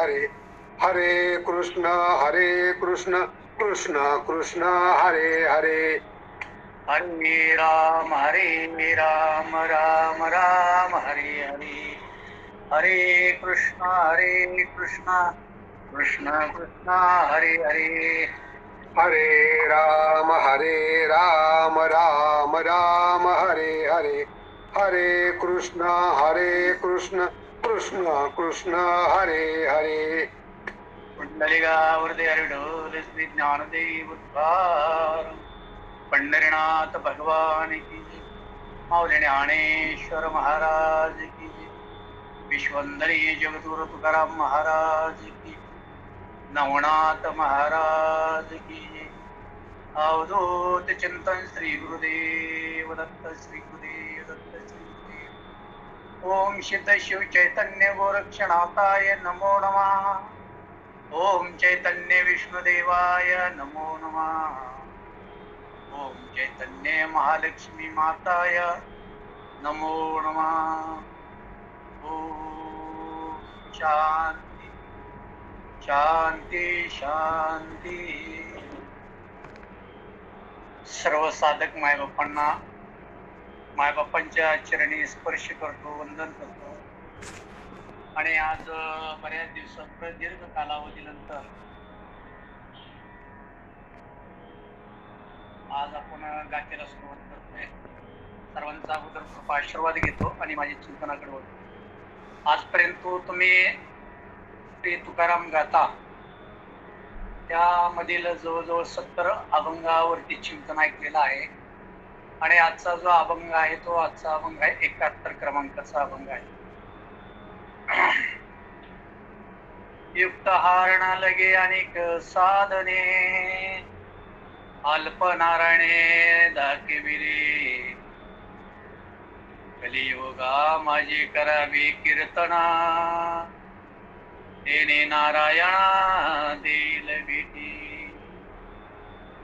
हरे, हरे कृष्ण कृष्ण कृष्ण हरे हरे, हरे राम राम राम हरे हरे, हरे कृष्ण कृष्ण कृष्ण हरे हरे, हरे राम राम राम हरे हरे, हरे कृष्ण कृष्ण कृष्ण हरे हरे, कुंडलिकावृते हरिढोल श्री ज्ञानदेव तुकार, पंढरीनाथ भगवान की जय, माऊली ज्ञानेश्वर महाराज की जय, विश्वंदरी जगद्गुरु तुकाराम महाराज की जय, नवनाथ महाराज की जय, अवधूत चिंतन श्री गुरुदेव दत्त, श्री गुरुदेव दत्त, श्री गुरुदेव। ओम सिद्ध शिव चैतन्य गोरक्षनाथाय नमो नमः, ओम चैतन्य विष्णुदेवाय नमो नमः, ओम चैतन्य महालक्ष्मी माताय नमो नमः। ओम शांती शांती शांती। सर्व साधक मायबापांना मायबापांच्या चरणी स्पर्श करतो, वंदन करतो. आणि आज बऱ्याच दिवसात दीर्घ कालावधीनंतर आज आपण गाठीला सुरुवात करतोय. सर्वांचा अगोदर कृपा आशीर्वाद घेतो आणि माझ्या चिंतनाकडे वळतो. आजपर्यंत तुम्ही श्री तुकाराम गाथा त्यामधील जवळजवळ 70 अभंगावरती चिंतन ऐकलेलं आहे. आणि आजचा जो अभंग आहे तो आजचा अभंग आहे 71 क्रमांकाचा अभंग आहे. युक्त हारण लगे अनेक साधने, अल्प नारायणे दाखविले, कलियुगा माझी करावी कीर्तना, तेने नारायणा देईल भेटी.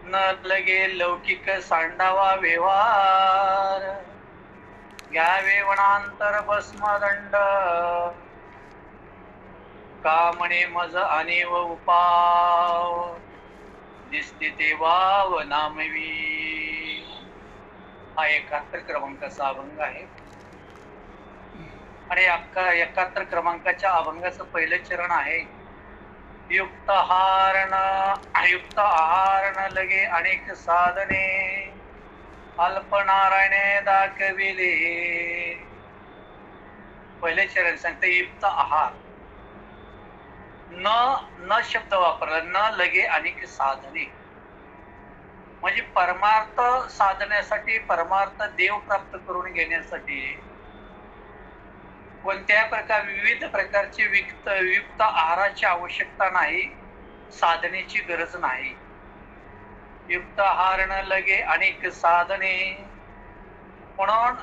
न लगे लौकिक सांडावा व्यवहार, घ्यावे वनांतर भस्मदंड, कामणे मज आणि व उपाव, दिसते ते वाव नामवी. हा 71 क्रमांकाचा अभंग आहे. आणि 71 क्रमांकाच्या अभंगाचं पहिलं चरण आहे युक्त आहारण लगे अनेक साधने, अल्प नारायणे दाखविले. पहिले चरण सांगते युक्त आहार. न शब्द वापरला, न लगे अनेक साधने म्हणजे परमार्थ साधण्यासाठी, परमार्थ देव प्राप्त करून घेण्यासाठी कोणत्या विविध प्रकारची युक्त आहाराची आवश्यकता नाही, साधनेची गरज नाही. युक्त आहार न लगे अनेक साधने, म्हणून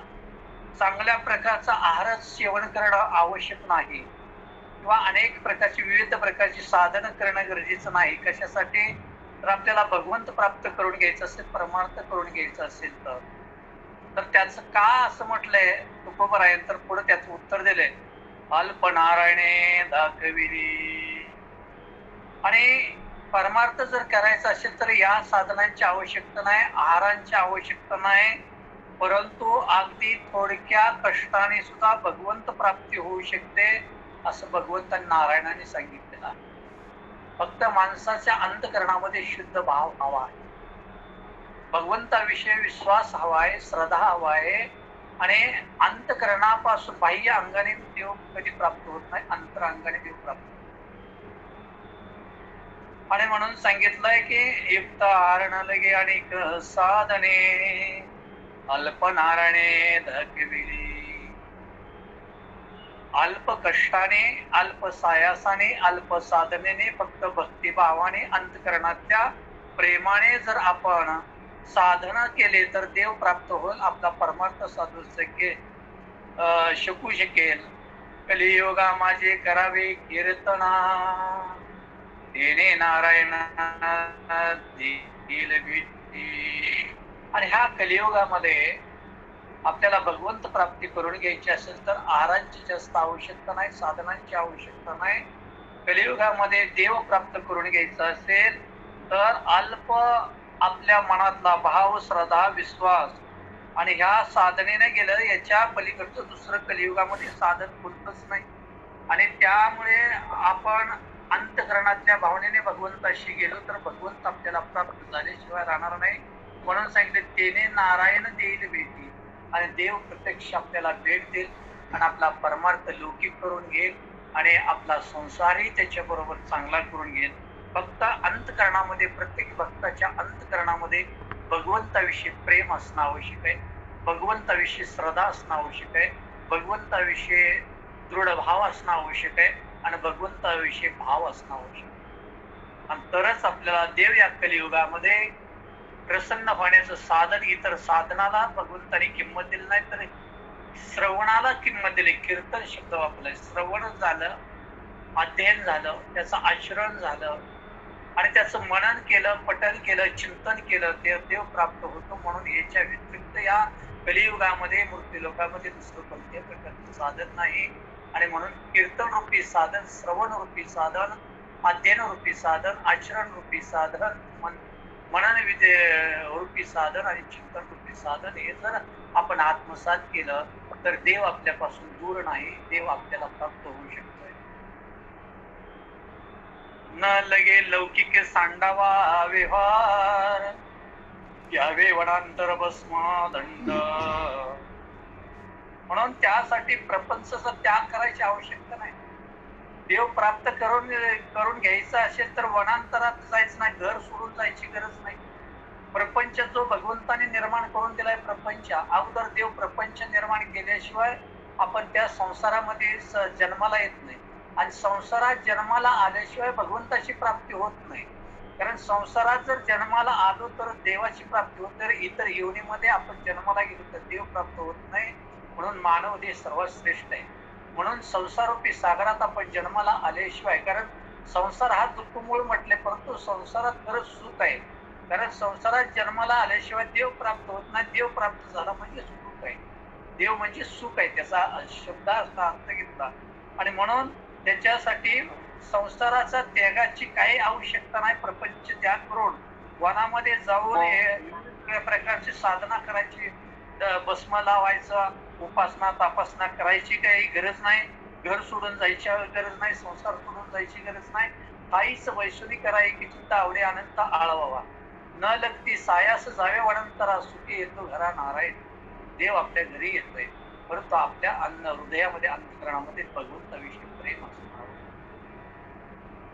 चांगल्या प्रकारचा आहारच सेवन करणं आवश्यक नाही, किंवा अनेक प्रकारची विविध प्रकारची साधनं करणं गरजेचं नाही. कशासाठी? तर आपल्याला भगवंत प्राप्त करून घ्यायचं असेल, परमार्थ करून घ्यायचं असेल तर त्याचं का असं म्हटलंय तुकोबरायंतर पुढे त्याचं उत्तर दिलंय अल्प नारायणे दाखविली. आणि परमार्थ जर करायचा असेल तर या साधनांची आवश्यकता नाही, आहारांची आवश्यकता नाही, परंतु अगदी थोडक्या कष्टाने सुद्धा भगवंत प्राप्ती होऊ शकते असं भगवंतांनी नारायणाने सांगितलेलं आहे. फक्त माणसाच्या अंतःकरणामध्ये शुद्ध भाव हवा आहे, भगवंताविषयी विश्वास हवा आहे, श्रद्धा हवा आहे. आणि अंतःकरणापासून बाह्य अंगाने देव कधी प्राप्त होत नाही, अंतरांगाने देव प्राप्त होत. आणि म्हणून सांगितलंय की युक्त आहार लगे अनेक साधने, अल्प नारायणे दाखविली. अल्प कष्टाने, अल्प सायासाने, अल्प साधनेने, फक्त भक्तिभावाने, अंतःकरणाच्या प्रेमाने जर आपण साधना केले तर देव प्राप्त होईल, आपला परमार्थ साधू शकू शकेल. कलियुगा माझे करावे कीर्तना, तेने नारायण देईल भेटी. आणि ह्या कलियुगामध्ये आपल्याला भगवंत प्राप्ती करून घ्यायची असेल तर आहारांची जास्त आवश्यकता नाही, साधनांची आवश्यकता नाही. कलियुगामध्ये देव प्राप्त करून घ्यायचा असेल तर अल्प आपल्या मनातला भाव, श्रद्धा, विश्वास आणि ह्या साधनेने गेलं, याच्या पलीकडचं दुसरं कलियुगामध्ये साधन कोणतंच नाही. आणि त्यामुळे आपण अंतःकरणातल्या भावनेने भगवंताशी गेलो तर भगवंत आपल्याला प्राप्त झाल्याशिवाय राहणार नाही. म्हणून सांगितले, तेने नारायण देईल भेटी. आणि देव प्रत्यक्ष आपल्याला भेट देईल आणि आपला परमार्थ लौकिक करून घेईल आणि आपला संसारही त्याच्या बरोबर चांगला करून घेईल. फक्त अंतःकरणामध्ये, प्रत्येक भक्ताच्या अंतःकरणामध्ये भगवंताविषयी प्रेम असणं आवश्यक आहे, भगवंताविषयी श्रद्धा असणं आवश्यक आहे, भगवंताविषयी दृढ भाव असणं आवश्यक आहे आणि भगवंताविषयी भाव असणं आवश्यक आहे. आणि तरच आपल्याला देव या कलियुगामध्ये प्रसन्न होण्याचं साधन. इतर साधनाला भगवंताने किंमत दिली नाही, तर श्रवणाला किंमत दिली. कीर्तन शब्द वापरलाय. श्रवण झालं, अध्ययन झालं, त्याचं आचरण झालं आणि त्याचं मनन केलं, पठन केलं, चिंतन केलं, ते देव प्राप्त होतो. म्हणून याच्या व्यतिरिक्त या कलियुगामध्ये, मृत्यूलोकामध्ये दुसरं कोणत्याही प्रकारचं साधन नाही. आणि म्हणून कीर्तन रूपी साधन, श्रवण रूपी साधन, अध्ययन रूपी साधन, आचरण रूपी साधन, मनन रूपी साधन आणि चिंतन रूपी साधन हे जर आपण आत्मसात केलं तर देव आपल्यापासून दूर नाही, देव आपल्याला प्राप्त होऊ शकतोय. न लगे लौकिक सांडावा व्यवहार, घ्यावे वनांतर भस्म दंड. म्हणून त्यासाठी प्रपंचाचा त्याग करायची आवश्यकता नाही. देव प्राप्त करून घ्यायचा असेल तर वनांतरात जायचं नाही, घर सोडून जायची गरज नाही. प्रपंच जो भगवंताने निर्माण करून दिलाय, प्रपंच अगोदर देव प्रपंच निर्माण केल्याशिवाय आपण त्या संसारामध्ये जन्माला येत नाही. आणि संसारात जन्माला आल्याशिवाय भगवंताची प्राप्ती होत नाही. कारण संसारात जर जन्माला आलो तर देवाची प्राप्ती होत, तर इतर योनीमध्ये आपण जन्माला गेलो तर देव प्राप्त होत नाही. म्हणून मानव देह सर्वात श्रेष्ठ आहे. म्हणून संसारूपी सागरात आपण जन्माला आल्याशिवाय, कारण संसार हा दुःखमूळ म्हटले, परंतु संसारात खरंच सुख आहे. कारण संसारात जन्माला आल्याशिवाय देव प्राप्त होत नाही. देव प्राप्त झाला म्हणजे सुख आहे. देव म्हणजे सुख आहे, त्याचा शब्दाचा अर्थ घेतला. आणि म्हणून त्याच्यासाठी संसाराचा त्यागाची काही आवश्यकता नाही. प्रपंच त्याग करून वनामध्ये जाऊन वेगवेगळ्या प्रकारची साधना करायची, भस्म लावायचा, उपासना तापासना करायची काही गरज नाही. घर सोडून जायची गरज नाही, संसार सोडून जायची गरज नाही. काहीच वैष्णवी कराय की चित्त आवडे अनंत आळवावा. न लगती सायास जावे वनांतरा, सुखी येतो घरा नारायण. देव आपल्या घरी येतोय, परंतु आपल्या हृदयामध्ये, अंतःकरणामध्ये भगवंताविषयी प्रेम असणार.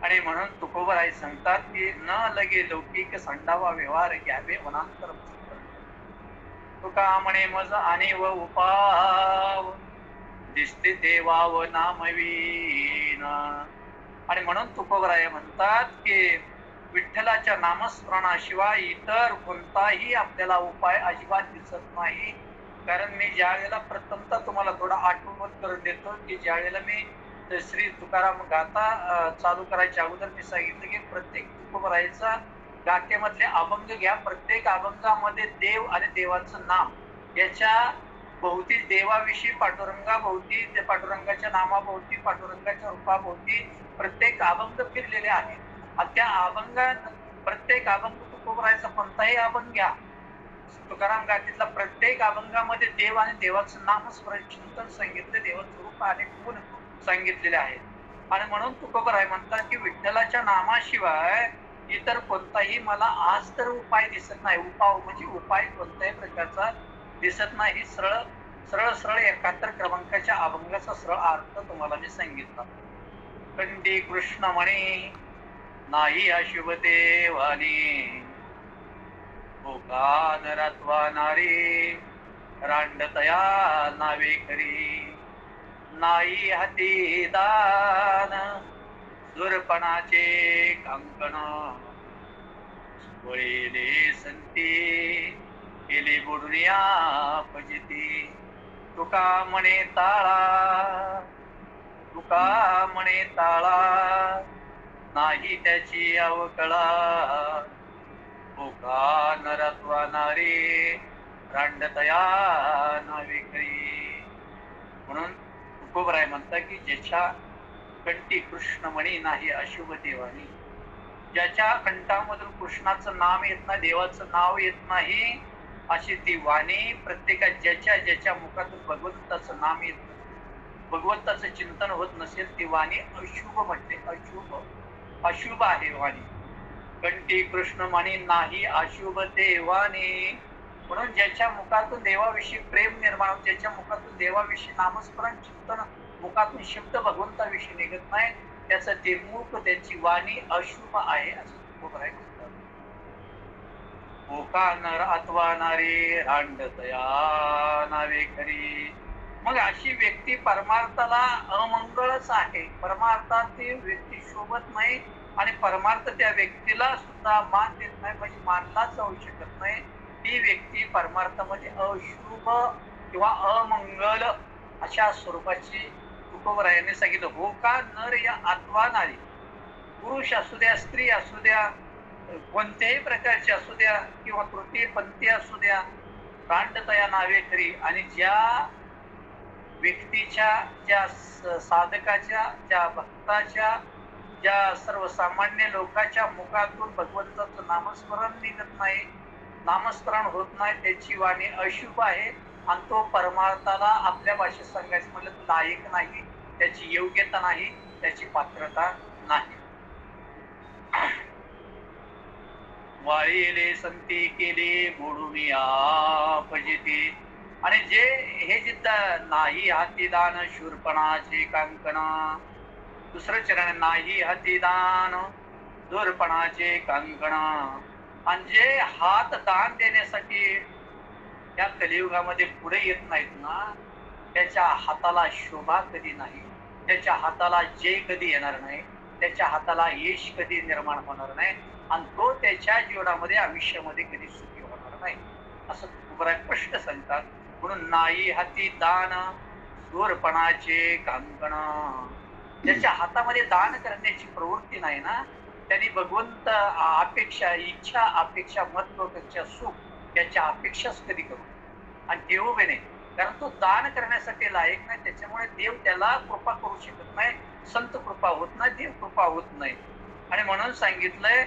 आणि म्हणून तुकोबराय सांगतात की न लगे लौकिक संडावा व्यवहार, घ्यावे वनांतर. तुका म्हणे मज आणि व उपाव, दिसते देवाव नामवीन. आणि म्हणून तुकोबराय म्हणतात की विठ्ठलाच्या नामस्मरणाशिवाय इतर कोणताही आपल्याला उपाय अजिबात दिसत नाही. कारण मी ज्या वेळेला प्रथमतः तुम्हाला थोडा आठवण करून देतो की ज्या वेळेला मी श्री तुकाराम गाथा चालू करायच्या अगोदर मी सांगितलं की प्रत्येक तुकोबरायचा गाथेमधले अभंग घ्या. प्रत्येक अभंगामध्ये देव आणि देवाचं नाम याच्या भोवती, देवाविषयी, पांडुरंगाभोवती, ते पांडुरंगाच्या नामाभोवती, पांडुरंगाच्या रूपाभोवती प्रत्येक अभंग फिरलेले आहे. त्या अभंगात प्रत्येक अभंग तुकोबरायचा कोणताही अभंग घ्या, तुकाराम गाथेतला प्रत्येक अभंगामध्ये देव आणि देवाचं नामस्मरण चिंतन सांगितले, देवाचं रूप आणि गुण सांगितलेले आहेत. आणि म्हणून तुकोबराय म्हणतात की विठ्ठलाच्या नामाशिवाय इतर कोणताही मला आज तर उपाय दिसत नाही. उपाय म्हणजे उपाय कोणत्याही प्रकारचा दिसत नाही. सरळ सरळ सरळ 71 क्रमांकाच्या अभंगाचा सरळ अर्थ तुम्हाला मी सांगितला. कंडी कृष्ण म्हणे नाही अशुभ देवानी, नरात्वा नारी रांडतया नावे करी. नाही हाती दान दुर्पणाचे कंकण, वळीले संती केली बुडुनिया फजिती. तुका म्हणे ताळा, तुका म्हणे ताळा, नाही त्याची अवकळा. भोका नरत्वा नारी रांडतया नावे करी. म्हणून तुकोबराय म्हणतात की ज्याच्या कंठी कृष्णमणी नाही अशुभ देवानी. ज्याच्या कंठामधून कृष्णाचं नाम येत नाही, देवाचं नाव येत नाही, अशी ती वाणी प्रत्येकाच्या ज्याच्या ज्याच्या मुखातून भगवंताचं नाम येत नसेल, भगवंताचं चिंतन होत नसेल, ती वाणी अशुभ म्हटले. अशुभ आहे वाणी. कंठी कृष्णमणी नाही अशुभ देवानी. म्हणून ज्याच्या मुखातून देवाविषयी प्रेम निर्माण होते, ज्याच्या मुखातून देवाविषयी नामस्मरण चिंतन, मुखातून शब्द भगवंताविषयी निघत नाही, त्याचं ते मुख, त्याची वाणी अशुभ आहे असं तुकोबराय म्हणतात. ओका नर अथवा नारे रांडतया नावे खरी. मग अशी व्यक्ती परमार्थाला अमंगळच आहे. परमार्थात ती व्यक्ती शोभत नाही आणि परमार्थ त्या व्यक्तीला सुद्धा मान देत नाही, म्हणजे मानलाच जाऊ शकत नाही. ती व्यक्ती परमार्थामध्ये अशुभ किंवा अमंगल अशा स्वरूपाची तुकोबरायांनी सांगितलं. हो का नर या अथवा नारी, पुरुष असू द्या, स्त्री असू द्या, कोणत्याही प्रकारचे असू द्या, किंवा तृतीय पंथी असू द्या, रांडतया नावे खरी. आणि ज्या व्यक्तीच्या, ज्या साधकाच्या, ज्या भक्ताच्या, ज्या सर्वसामान्य लोकांच्या मुखातून भगवंताचं नामस्मरण निघत नाही, नामस्मरण होत नाही, त्याची वाणी अशुभ आहे आणि तो परमार्थाला आपल्या भाषेत सांगायचं म्हटलं तर लायक नाही, त्याची योग्यता नाही, त्याची पात्रता नाही. वाळीले संती केले मोडून या फजिती. आणि जे हे जिथं नाही हाती दान शूरपणाचे कांकण. दुसरं चरण नाही हाती दान शूरपणाचे कांकण. आणि जे हात दान देण्यासाठी या कलियुगामध्ये पुढे येत नाहीत ना, त्याच्या हाताला शोभा कधी नाही, त्याच्या हाताला जय कधी येणार नाही, त्याच्या हाताला यश कधी निर्माण होणार नाही, आणि तो त्याच्या जीवनामध्ये आयुष्यामध्ये कधी सुखी होणार नाही असं तुकोबराय स्पष्ट सांगतात. म्हणून नाही हाती दान शूरपणाचे कांकण. ज्याच्या हातामध्ये दान करण्याची प्रवृत्ती नाही ना, त्यांनी भगवंत अपेक्षा, इच्छा अपेक्षा, महत्वापेक्षा सुख याच्या अपेक्षाच कधी करू आणि ठेवू बी नाही. कारण तो दान करण्यासाठी लायक नाही, त्याच्यामुळे देव त्याला कृपा करू शकत नाही, संत कृपा होत नाही, देव कृपा होत नाही. आणि म्हणून सांगितलंय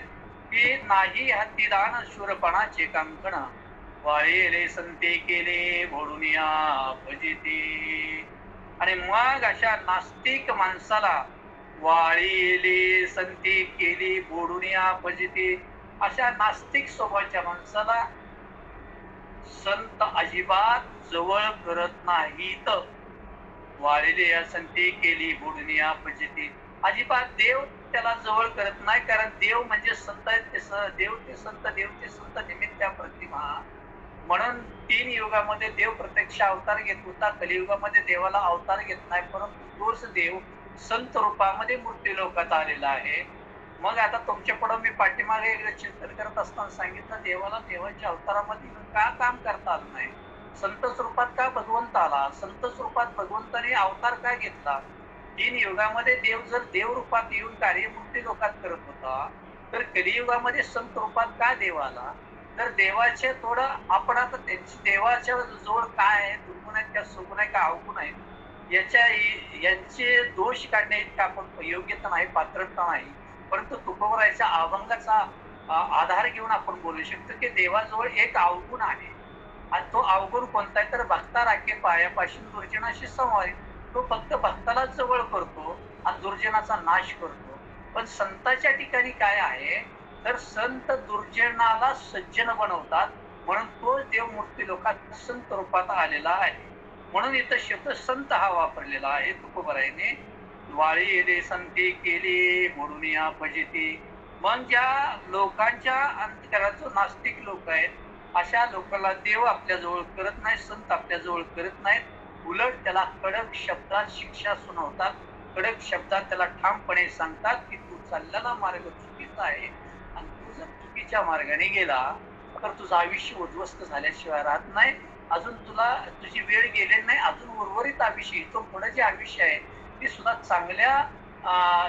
की नाही हाती दान शूरपणाचे कांकण. वाळेले संते केले भोडून या फजिती. आणि मग अशा नास्तिक माणसाला वाळीले संती केली बोडून या फजिती, अशा नास्तिक स्वभावाच्या माणसाला संत अजिबात जवळ करत नाहीत. वाळलेली या संती केली बोडून या फजिती. अजिबात देव त्याला जवळ करत नाही, कारण देव म्हणजे संत आहेत, ते देव ते संत, देव ते संत निमित्त प्रतिमा. म्हणून 3 युगामध्ये देव प्रत्यक्ष अवतार घेत होता, कलियुगामध्ये देवाला अवतार घेत नाही, परंतु तोच देव संत रूपामध्ये मूर्ती लोकात आलेला आहे. मग आता तुमच्या पुढे मी पाठीमागे चिंतन करत असताना सांगितलं, देवाला देवाच्या अवतारामध्ये का काम करता आलं नाही, संत स्वरूपात का भगवंत आला, संत स्वरूपात भगवंताने अवतार का घेतला. 3 युगामध्ये देव जर देव रूपात येऊन कार्यमूर्ती लोकात करत होता, तर कलियुगामध्ये संत रूपात का देव आला. तर देवाचे थोडं आपण आता त्यांची देवाच्या जवळ काय आहे, दुर्गुण आहेत का सुगुण आहे का अवगुण आहे, यांचे दोष काढणे इतका आपण योग्यता नाही, पात्रता नाही. परंतु तुकोबरायच्या अभंगाचा आधार घेऊन आपण बोलू शकतो की देवाजवळ एक अवगुण आहे, आणि तो अवगुण कोणता आहे तर भक्ता राखे पायापासून दुर्जनाशी संवाद. तो फक्त भक्तालाच जवळ करतो आणि दुर्जनाचा नाश करतो. पण संतांच्या ठिकाणी काय आहे तर संत दुर्जनाला सज्जन बनवतात, म्हणून तो देवमूर्ती लोकात संत रूपात आलेला आहे. म्हणून इथं शब्द संत हा वापरलेला आहे तुकोबरायने. वाळीले संती केली मोडून या फजिती. मग ज्या लोकांच्या अंतकरणात जो नास्तिक लोक आहेत, अशा लोकांना देव आपल्या जवळ करत नाही, संत आपल्या जवळ करत नाहीत. उलट त्याला कडक शब्दात शिक्षा सुनावतात, कडक शब्दात त्याला ठामपणे सांगतात की तू चाललेला मार्ग चुकीचा आहे, आणि तू जर चुकीच्या मार्गाने गेला तर तुझं आयुष्य उद्ध्वस्त झाल्याशिवाय राहत नाही. अजून तुला तुझी वेळ गेलेली नाही, अजून उर्वरित आयुष्य, इथून पुढे जे आयुष्य आहे ते सुद्धा चांगल्या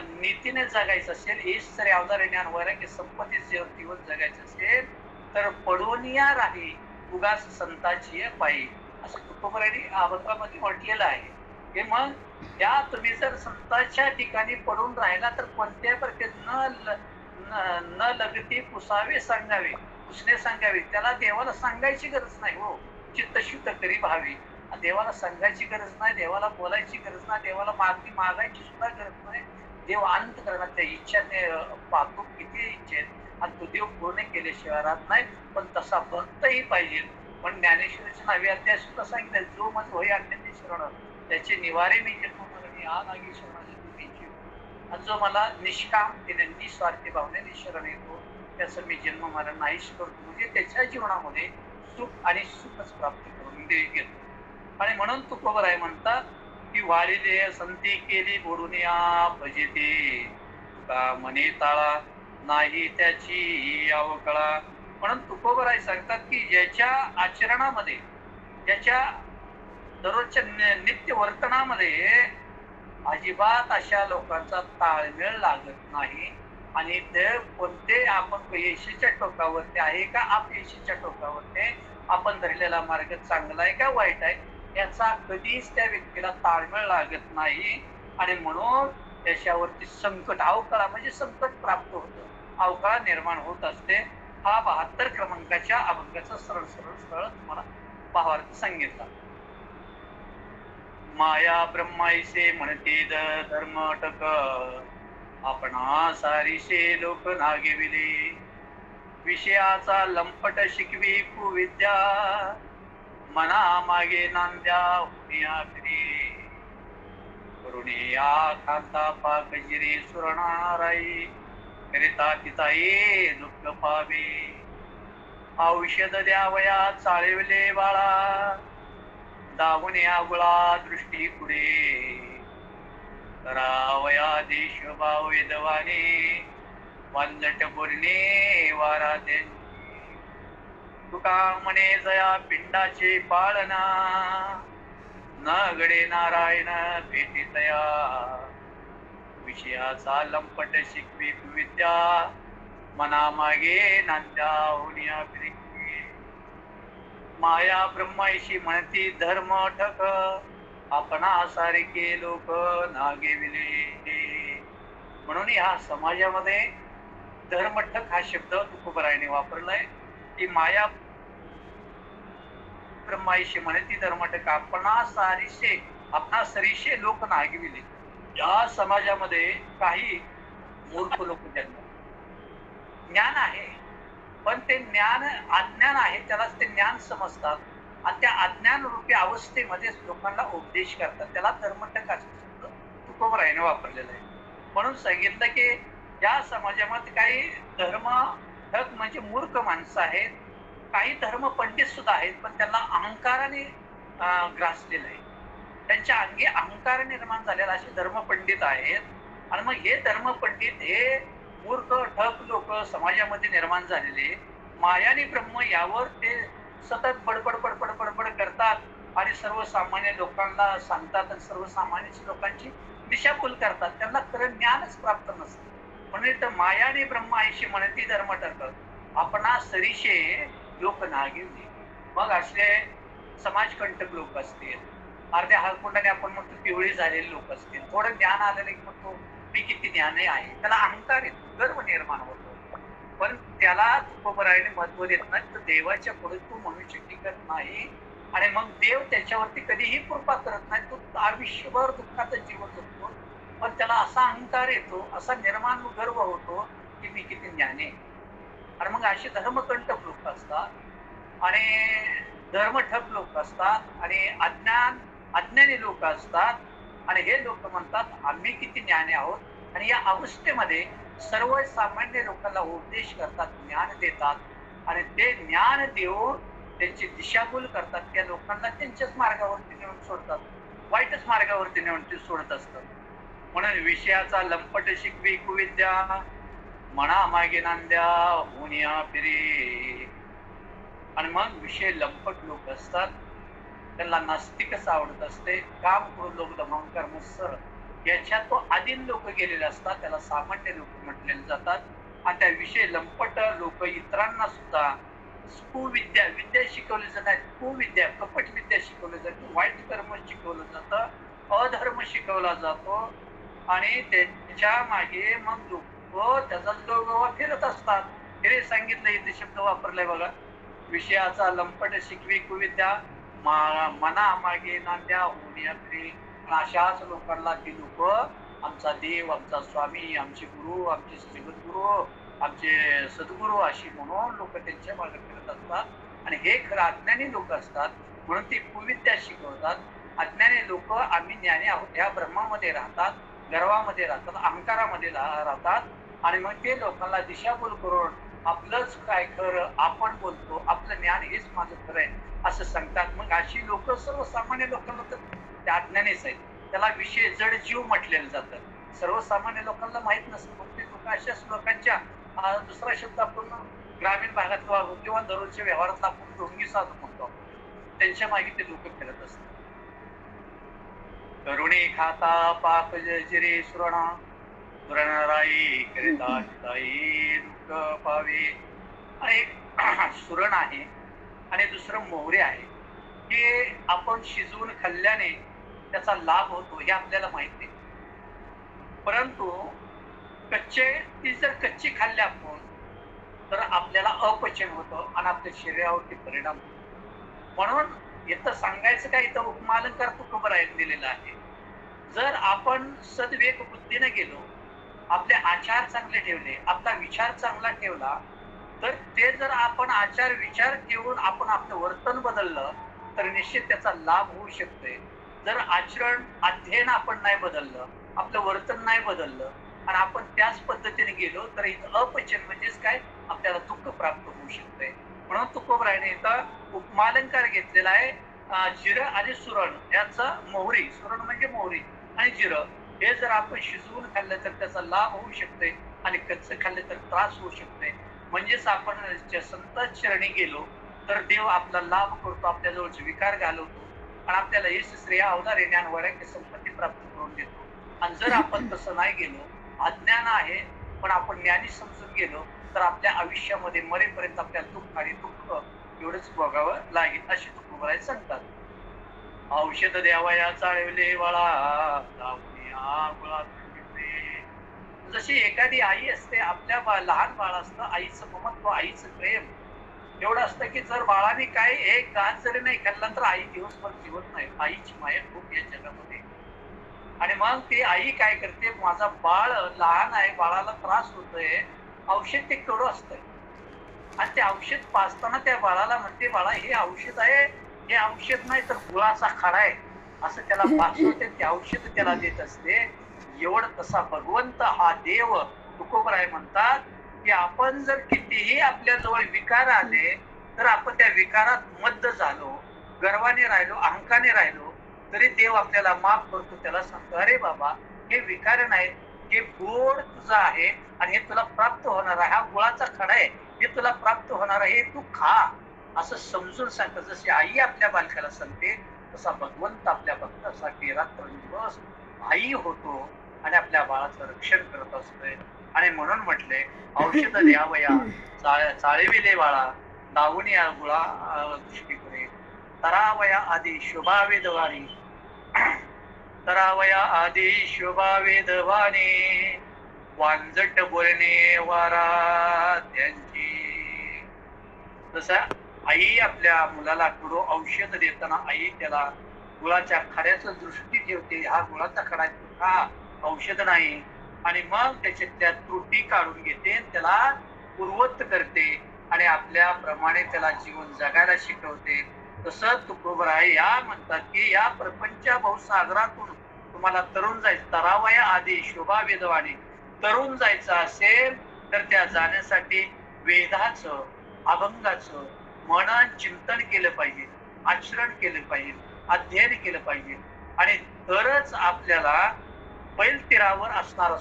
नीतीने जगायचं असेल, हेच जर अवधार ज्ञान वैराग्य संपत्ती जीवन जगायचं असेल तर पडून या राही उगाच संताची पायी, असं तुकोबरायांनी अभंगामध्ये म्हटलेलं आहे. हे मग या तुम्ही जर संतांच्या ठिकाणी पडून राहिला तर कोणत्याही प्रकारे न लगती पुसावे सांगावे, पुसणे सांगावे. त्याला देवाला सांगायची गरज नाही हो. चित्त शुद्ध करी भावी. देवाला सांगायची गरज नाही, देवाला बोलायची गरज नाही, देवाला मागणी मागायची सुद्धा गरज नाही. देव अंतःकरणाच्या इच्छाने पाहतो किती इच्छा आहेत आणि तो देव पूर्ण केल्याशिवाय राहत नाही. पण तसा भक्तही पाहिजे. पण ज्ञानेश्वरीचे 9वे अध्याय सुद्धा सांगितलं, जो मत होय अज्ञानी शरण त्याचे निवारे मी जन्ममरणी या नागी शरणाची तुम्हीची. आणि जो मला निष्कामतेने निस्वार्थी भावनेने शरण येतो त्याचं मी जन्म मरण नाहीच करतो. म्हणजे त्याच्या जीवनामध्ये सुख आणि सुखच प्राप्त करून घेतो. आणि म्हणून तुकोबराय म्हणतात की वाळिले संती केली बोडून या भजिते तुका मने ताळा नाही त्याची अवकळा. म्हणून तुकोबराय सांगतात की ज्याच्या आचरणामध्ये, ज्याच्या दररोजच्या नित्य वर्तनामध्ये अजिबात अशा लोकांचा ताळमेळ लागत नाही आणि ते कोणते आपण यशाच्या टोकावरती आहे का अपयशाच्या टोकावरती, आपण धरलेला मार्ग चांगला आहे का वाईट आहे, याचा कधीच त्या व्यक्तीला ताळमेळ लागत नाही. आणि म्हणून त्याच्यावरती संकट, अवकाळा म्हणजे संकट प्राप्त होतं, अवकाळा निर्माण होत असते. हा 72 क्रमांकाच्या अभंगाचा सरळ सरळ सरळ तुम्हाला भावार्थ सांगितला. माया ब्रह्माईसे म्हणते धर्मटक आपणा सारीशे लोक नागेविले. विषयाचा लंपट शिकवी कुविद्या मना मागे नांद्या हुनिया फिरे. करुणिया कांता पाकजिरी सुरणाराई करिता तिताई दुःख पावे. औषध द्यावया चाळविले बाळा दावणे आगुळा दृष्टी पुढे. करावया देश भाव वेदवाने वांजट बोलणे वारा त्यांची. तुका म्हणे जया पिंडाचे पाळना न गडे नारायण भेटी तया. विषयाचा लंपट शिकवी विद्या मना मागे नांद्या होनिया फिरे. माया ब्रह्माईशी म्हणती धर्म ठक आपणा सारखे लोक नागेविले. म्हणून या समाजामध्ये धर्मठक हा शब्द तुकोबरायने वापरलाय की माया ब्रह्माईशी म्हणती धर्मठक आपणा सरीशे लोक नागविले. या समाजामध्ये काही मूर्ख लोक जन्मतात. ज्ञान आहे पण ते ज्ञान अज्ञान आहे, त्यालाच ते ज्ञान समजतात आणि त्या अज्ञान रूपी अवस्थेमध्ये लोकांना उपदेश करतात. त्याला धर्मटक असा शब्द तुकोबरायने वापरलेला आहे. म्हणून सांगितलं की या समाजामध्ये काही धर्मठक म्हणजे मूर्ख माणसं आहेत, काही धर्म पंडित सुद्धा आहेत, पण त्यांना अहंकाराने ग्रासलेलं आहे, त्यांच्या अंगी अहंकार निर्माण झालेला असे धर्मपंडित आहेत. आणि मग हे धर्मपंडित हे मूर्ख ठक लोक समाजामध्ये निर्माण झालेले मायानी ब्रह्म यावर ते सतत बडबड बडबड बडबड करतात आणि सर्वसामान्य लोकांना सांगतात आणि सर्वसामान्य लोकांची दिशाभूल करतात. त्यांना खरं ज्ञानच प्राप्त नसतं. म्हणून तर मायानी ब्रह्म आईशी म्हणती धर्म ठरतात आपणा सरीशे लोक नागिवले. मग असले समाजकंटक लोक असतील, अर्ध्या हातकुंडाने आपण म्हणतो पिवळी झालेले लोक असतील, थोडं ज्ञान आलेले म्हणतो मी किती ज्ञानी आहे, त्याला अहंकार येतो, गर्व निर्माण होतो. पण त्याला तुकोबरायने महत्व देत नाही. तर देवाच्या पुढे तू मनुष्य टिकत नाही आणि मग देव त्याच्यावरती कधीही कृपा करत नाही. तो आयुष्यभर दुःखाचं जीवन जगतो. पण त्याला असा अहंकार येतो, असा निर्माण गर्व होतो की मी किती ज्ञानी आहे. आणि मग असे धर्मकंटक लोक असतात आणि धर्मठक लोक असतात आणि अज्ञानी लोक असतात. आणि हे लोक म्हणतात आम्ही किती ज्ञानी आहोत. आणि या अवस्थेमध्ये सर्वसामान्य लोकांना उपदेश करतात, ज्ञान देतात आणि ते ज्ञान देऊन त्यांची दिशाभूल करतात. त्या लोकांना त्यांच्याच मार्गावरती नेऊन सोडतात, वाईटच मार्गावरती नेऊन ते सोडत असतात. म्हणून विषयाचा लंपट शिकवी कुविद्या मना मागे नांद्या हुनिया फिरे. आणि मग विषय लंपट लोक असतात, त्यांना नास्तिकच आवडत असते. काम करून लोक दमंकार मुसर याच्यात तो आदिन लोक गेलेले असतात, त्याला सामान्य लोक म्हटलेले जातात. आणि त्या विषय लंपट लोक इतरांना सुद्धा विद्या शिकवली जातात, कुविद्या कपट विद्या शिकवली जाते, वाईट कर्म शिकवलं जातं. अधर्म शिकवला जातो आणि त्याच्या मागे मग लोक त्याचा गळगवा फिरत असतात. हे सांगितलं, इथे शब्द वापरलाय बघा. विषयाचा लंपट शिकवी कुविद्या, मना मागे नांद्या होण्या फिरे. अशाच लोकांना ती लोक आमचा देव, आमचा स्वामी, आमचे गुरु, आमचे श्रीगुरु, आमचे सद्गुरू अशी म्हणून लोक त्यांच्या मागे फिरत असतात. आणि हे खरं अज्ञानी लोक असतात, म्हणून ते कुविद्या शिकवतात. अज्ञानी लोक आम्ही ज्ञानी आहोत ह्या ब्रह्मामध्ये राहतात, गर्वामध्ये राहतात, अहंकारामध्ये राहतात. आणि मग ते लोकांना दिशाभूल करून आपलंच काय खरं आपण बोलतो, आपलं ज्ञान हेच माझं खरं आहे असं सांगतात. मग अशी लोक सर्वसामान्य लोकांना तर त्या अज्ञानीच आहेत. त्याला विषय जड जीव म्हटलेलं जातं. सर्वसामान्य लोकांना माहित नसतं. मग ते लोक अशाच लोकांच्या दुसरा शब्द आपण ग्रामीण भागात किंवा दररोजच्या व्यवहारात आपण ढोंगी साधू म्हणतो, त्यांच्या मागे ते लोक फिरत असतात. करुणे खाता पाप जरी सुरणा, सुरणराई करिता हिताई दुःख पावे. एक सुरण आहे आणि दुसरं मोहरे आहे. हे आपण शिजवून खाल्ल्याने त्याचा लाभ होतो हे आपल्याला माहिती आहे. परंतु ती जर कच्ची खाल्ली आपण तर आपल्याला अपचन होतं आणि आपल्या शरीरावरती परिणाम होतो. म्हणून इथं सांगायचं काय, इथं उपमालंकार तुकोबरायांनी दिलेला आहे. जर आपण सद्विवेक बुद्धीने गेलो, आपले आचार चांगले ठेवले, आपला विचार चांगला ठेवला, तर ते जर आपण आचार विचार ठेवून आपण आपलं वर्तन बदललं तर निश्चित त्याचा लाभ होऊ शकतोय. जर आचरण अध्ययन आपण नाही बदललं, आपलं वर्तन नाही बदललं आणि आपण त्याच पद्धतीने गेलो तर इथं अपचन म्हणजेच काय, आपल्याला दुःख प्राप्त होऊ शकतंय. म्हणून तुकोबरायाने इथं उपमालंकार घेतलेला आहे. जिरं आणि सुरण याचा, मोहरी, सुरण म्हणजे मोहरी आणि जिरं, हे जर आपण शिजवून खाल्लं तर त्याचा लाभ होऊ शकतोय आणि कच्चं खाल्लं तर त्रास होऊ शकतोय. म्हणजेच आपण संत चरणी गेलो तर देव आपला लाभ करतो, आपल्या जवळचे विकार घालवतो आणि आपल्याला यश श्रेय अवधारे ज्ञान वैराग्य संपत्ती प्राप्त करून देतो. आणि जर आपण तसं नाही गेलो, अज्ञान आहे पण आपण ज्ञानी समजून गेलो तर आपल्या आयुष्यामध्ये मरेपर्यंत आपल्याला दुःख आणि दुःख एवढंच भोगावं लागेल अशी तुकोबराय सांगतात. औषध द्यावया चाळवले वाळा, जशी एखादी आई असते, आपल्या लहान बाळ असतं, आईचं ममत्व, आईचं प्रेम एवढं असतं की जर बाळाने काय एक घास जरी नाही खाल्ला तर आई दिवसभर जिवत नाही. आईची माया खूप या जगामध्ये. आणि मग ती आई काय करते, माझा बाळ लहान आहे, बाळाला त्रास होतोय, औषध ते केवढं असतंय आणि ते औषध पाजताना त्या बाळाला म्हणते, बाळा हे औषध आहे, हे औषध नाही तर गुळाचा खडा आहे असं त्याला पाजवते, ते औषध त्याला देत असते. एवढं तसा भगवंत हा देव. तुकोबराय म्हणतात की आपण जर कितीही आपल्या जवळ विकार आले तर आपण त्या विकारात मद्द झालो, गर्वाने राहिलो, अहंकाने राहिलो तरी देव आपल्याला माफ करतो. त्याला सांगतो, अरे बाबा हे विकार नाहीत, हे गोड तुझं आहे आणि हे तुला प्राप्त होणार आहे, हा गुळाचा खडा आहे, हे तुला प्राप्त होणार आहे, तू खा असं समजून सांगतं. जशी आई आपल्या बालकाला सांगते तसा भगवंत आपल्या भक्तासाठी रात्रंदिवस आई होतो आणि आपल्या बाळाचं रक्षण करत असतोय. आणि म्हणून म्हटले, औषध द्यावया चाळविले बाळा, दावणी गुळा दृष्टी करे, तरावया आधी शुभावेदवाणी, तरावया आधी शुभावेदवाणी, वांजट बोलणे वारा त्यांची. जसं आई आपल्या मुलाला थोडं औषध देताना आई त्याला गुळाच्या खड्याचं दृष्टी ठेवते, हा गुळाचा खडा हा औषध नाही, आणि मग त्याच्यातल्या त्रुटी काढून घेते, त्याला पूर्वत करते आणि आपल्या प्रमाणे त्याला जीवन जगायला शिकवते. तसं तुकोबराय या म्हणतात की या प्रपंच बहुसागरातून तुम्हाला तरुण जायचं, तरावया आधी शोभा वेदवाणी, तरुण जायचं असेल तर त्या जाण्यासाठी वेदाचं, अभंगाचं मनन चिंतन केलं पाहिजे, आचरण केलं पाहिजे, अध्ययन केलं पाहिजे आणि तरच आपल्याला बैलतीरावर असणारा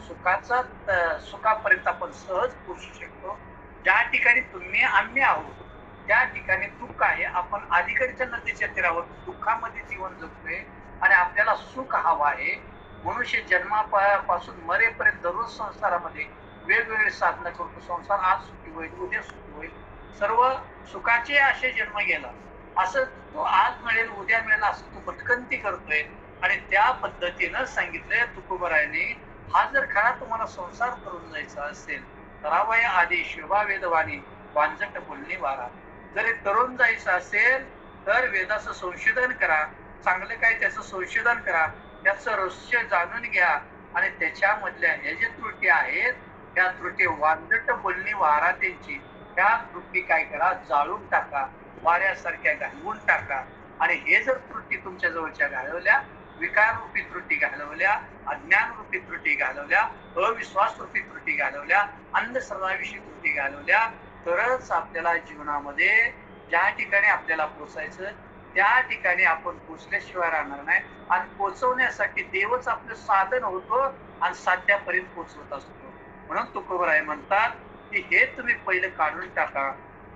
सुखापर्यंत आपण सहज पोहोचू शकतो. ज्या ठिकाणी तुम्ही आम्ही आहोत त्या ठिकाणी दुःख आहे, आपण अलीकडच्या नदीच्या तीरावर दुःखामध्ये जीवन जगतोय आणि आपल्याला सुख हवं आहे. मनुष्य जन्मापासून मरेपर्यंत दररोज संसारामध्ये वेगवेगळे साधनं करतो. संसार आज सुखी होईल, उद्या सुखी होईल, सर्व सुखाचे असे जन्म गेला, असं तो आज मिळेल उद्या मिळेल असं तू भटकंती करतोय. आणि त्या पद्धतीनं सांगितलंय तुकोबरायांनी. हा जर खरा तुम्हाला संसार करून जायचा असेल, तरावय आधी शोभा वेदवाणी वांजट बोलणी वारा. जर हे तरुण जायचं असेल तर वेदाचं संशोधन करा, चांगलं काय त्याचं संशोधन करा, त्याचं रहस्य जाणून घ्या आणि त्याच्यामधल्या ह्या ज्या त्रुटी आहेत त्या त्रुटी वांजट बोलणी वारा त्यांची, त्या त्रुटी काय करा, जाळून टाका, वाऱ्यासारख्या घालवून टाका. आणि हे जर त्रुटी तुमच्या जवळच्या घालवल्या, विकार रूपी त्रुटी घालवल्या, अज्ञान रूपी त्रुटी घालवल्या, अविश्वास रूपी त्रुटी घालवल्या, अंधश्रद्धाविषयी त्रुटी घालवल्या, तरच आपल्याला जीवनामध्ये ज्या ठिकाणी आपल्याला पोचायचं त्या ठिकाणी आपण पोचल्याशिवाय राहणार नाही. आणि पोचवण्यासाठी देवच आपलं साधन होतो आणि साध्यापर्यंत पोचवत असतो. म्हणून तुकोबराय म्हणतात की हे तुम्ही पहिलं काढून टाका.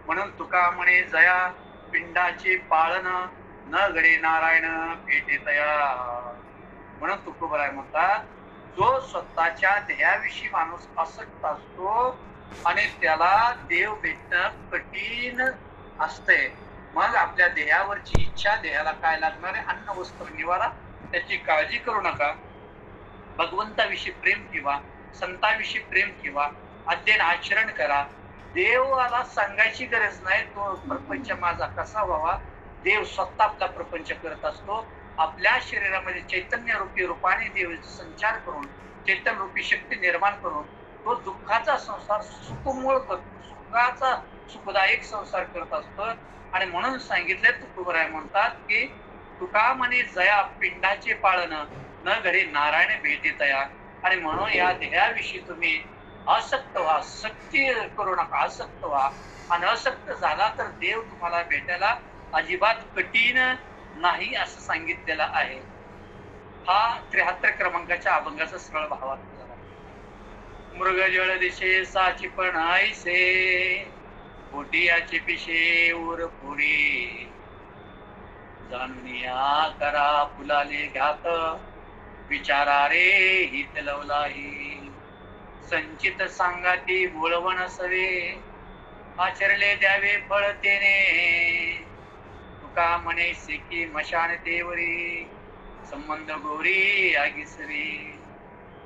म्हणून तुका म्हणे जया पिंडाचे पाळन, न घडे नारायण भेटे तया. म्हणून तुकोबराय म्हणतात जो स्वतःच्या ध्येयाविषयी माणूस आसक्त असतो आणि त्याला देव भेटणं कठीण असते. मग आपल्या देहावरची इच्छा, देहाला काय लागणार आहे, अन्न वस्त्र निवारा, त्याची काळजी करू नका. भगवंताविषयी प्रेम ठेवा, संतांविषयी प्रेम ठेवा, अध्ययन आचरण करा. देवाला सांगायची गरज नाही तो प्रपंच माझा कसा व्हावा. देव स्वतः आपला प्रपंच करत असतो. आपल्या शरीरामध्ये चैतन्य रूपी रूपाने देव संचार करून, चैतन्य रूपी शक्ती निर्माण करून तो दुःखाचा संसार सुखमूळ करतो, सुखाचा सुखदायक संसार करत असतो. आणि म्हणून सांगितले तुकोबराय म्हणतात की तुका म्हणे जया पिंडाचे पाळन, न घडे नारायण भेटे तया. आणि म्हणून या ध्येयाविषयी तुम्ही आसक्त व्हा, सक्ती करू नका, आसक्त व्हा. आणि असक्त झाला तर देव तुम्हाला भेटायला अजिबात कठीण नाही असं सांगितलेलं आहे. हा 73 क्रमांकाच्या अभंगाचा सरळ भावार्थ झाला. मृग जळ दिशे साची पण ऐसे, पोटियाचे पिशे उर पुरी. जाणून या करा फुलाले घात, विचारा रे हित लवलाही. संचित सांगाती बोळवण सवे, आचरले द्यावे फळ तेने. तुका म्हणे सेकी मशान देवरी, संबंध गोरी आगिसरी.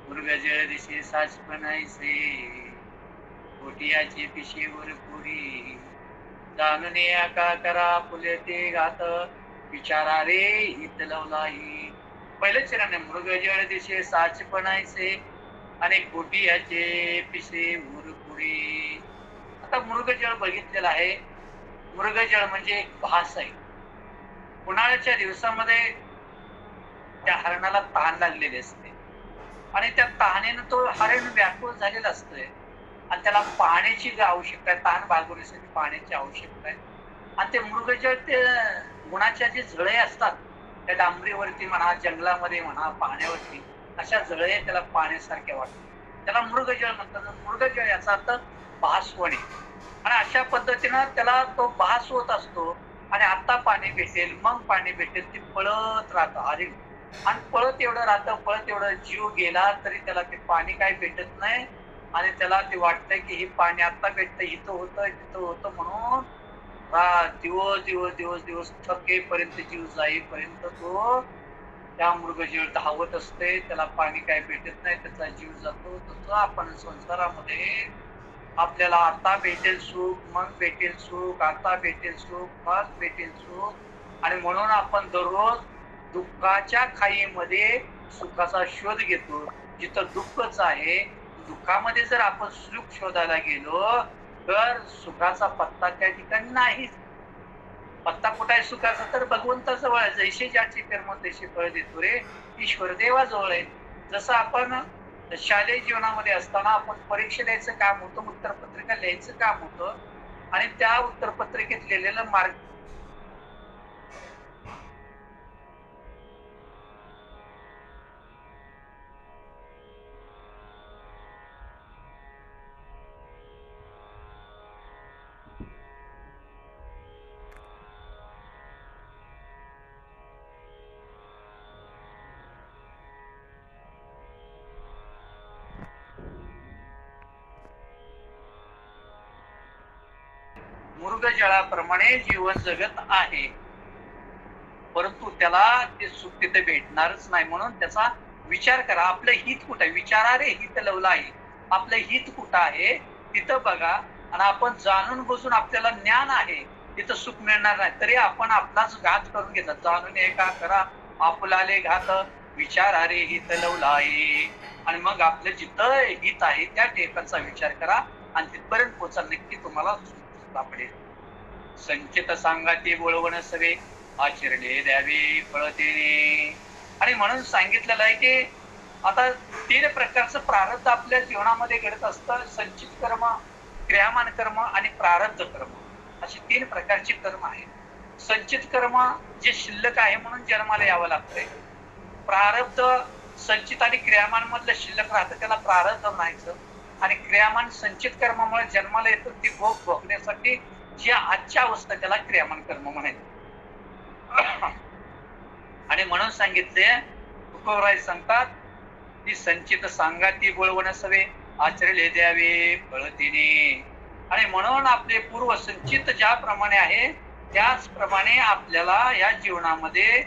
मृग जळ दिसे साचपण ऐसे, पोटियाची पिशीवर पुरी. जाणून का करा फुले ते घात, विचारा रे हित लवलाही. पहिलं चरण आहे मृग जळ दिसे साचपण ऐसे आणि पोटियाचे पिसे उर पुरी. आता मृगजळ बघितलेला आहे. मृगजळ म्हणजे एक भास आहे. उन्हाळ्याच्या दिवसामध्ये त्या हरणाला तहान लागलेली असते आणि त्या तहानेनं तो हरण व्याकुळ झालेला असतोय आणि त्याला पाण्याची आवश्यकता आहे, तहान भागवण्यासाठी पाण्याची आवश्यकता आहे. आणि ते मृगजळ ते उन्हाच्या जे झळे असतात त्या डांबरीवरती म्हणा, जंगलामध्ये म्हणा, पाण्यावरती अशा झळे त्याला पाण्यासारख्या वाटतात, त्याला मृगजळ म्हणतात. मृगजळ याचा अर्थ भासवणे. आणि अशा पद्धतीनं त्याला तो भास होत असतो आणि आता पाणी भेटेल, मग पाणी भेटेल, ते पळत राहतं हरिण. आणि पळत एवढं राहतं, पळत एवढं जीव गेला तरी त्याला ते पाणी काही भेटत नाही. आणि त्याला ते वाटतंय की हे पाणी आता भेटतं, इथं होतं तिथं होतं म्हणून दिवस दिवस दिवस दिवस थकेपर्यंत, जीव जाईपर्यंत तो त्या मृगजीव धावत असते. त्याला पाणी काही भेटत नाही, त्याचा जीव जातो. तसं आपण संसारामध्ये आपल्याला आता भेटेल सुख, मग भेटेल सुख, आता भेटेल सुख, मग भेटेल सुख. आणि म्हणून आपण दररोज दुःखाच्या खाईमध्ये सुखाचा शोध घेतो. जिथं दुःखच आहे, दुःखामध्ये जर आपण सुख शोधायला गेलो तर सुखाचा पत्ता त्या ठिकाणी नाहीच. पत्ता कुठे आहे सुखाचा? तर भगवंताजवळ आहे. जैसे ज्याची कर्म तैसे फळ देतो रे, ईश्वर देवाजवळ आहे. जसं आपण शालेय जीवनामध्ये असताना आपण परीक्षा द्यायचं काम होतं, उत्तरपत्रिका लिहायचं काम होतं आणि त्या उत्तरपत्रिकेत लिहिलेलं मार्क मृगजळाप्रमाणे जीवन जगत आहे. परंतु त्याला ते सुख तिथे भेटणारच नाही. म्हणून त्याचा विचार करा. आपलं हित कुठं आहे? विचारारे हित लवलं आहे. आपलं हित कुठं आहे तिथं बघा. आणि आपण जाणून बुजून आपल्याला ज्ञान आहे तिथं सुख मिळणार नाही. तरी आपण आपलाच घात करून घेतात. जाणून एका करा आपुलाले घात, विचारारे हित लवलं आहे. आणि मग आपलं जिथं हित आहे त्या ठिकाणचा विचार करा आणि तिथपर्यंत पोहोचा, नक्की तुम्हाला सुख सापडेल. संचित सांगा ते बोलवण सवे, आचरणे द्यावे फळ देणे. आणि म्हणून सांगितलेलं आहे की आता 3 प्रकारचं प्रारब्ध आपल्या जीवनामध्ये घडत असतं. संचित कर्म, क्रियामान कर्म आणि प्रारब्ध कर्म, अशी 3 प्रकारची कर्म आहेत. संचित कर्म जे शिल्लक आहे म्हणून जन्माला यावं लागतंय. प्रारब्ध संचित आणि क्रियामान मधलं शिल्लक राहतं त्याला प्रारब्ध म्हणायचं. आणि क्रियामान संचित कर्मामुळे जन्माला येतो ती भोग भोगण्यासाठी जी आजच्या अवस्था त्याला क्रियामान कर्म म्हणायचं. आणि म्हणून सांगितले तुकोबराय सांगतात की संचित सांगा ती बोलवण सवे, आचरले द्यावे फळ देणे. आणि म्हणून आपले पूर्व संचित ज्याप्रमाणे आहे त्याचप्रमाणे आपल्याला या जीवनामध्ये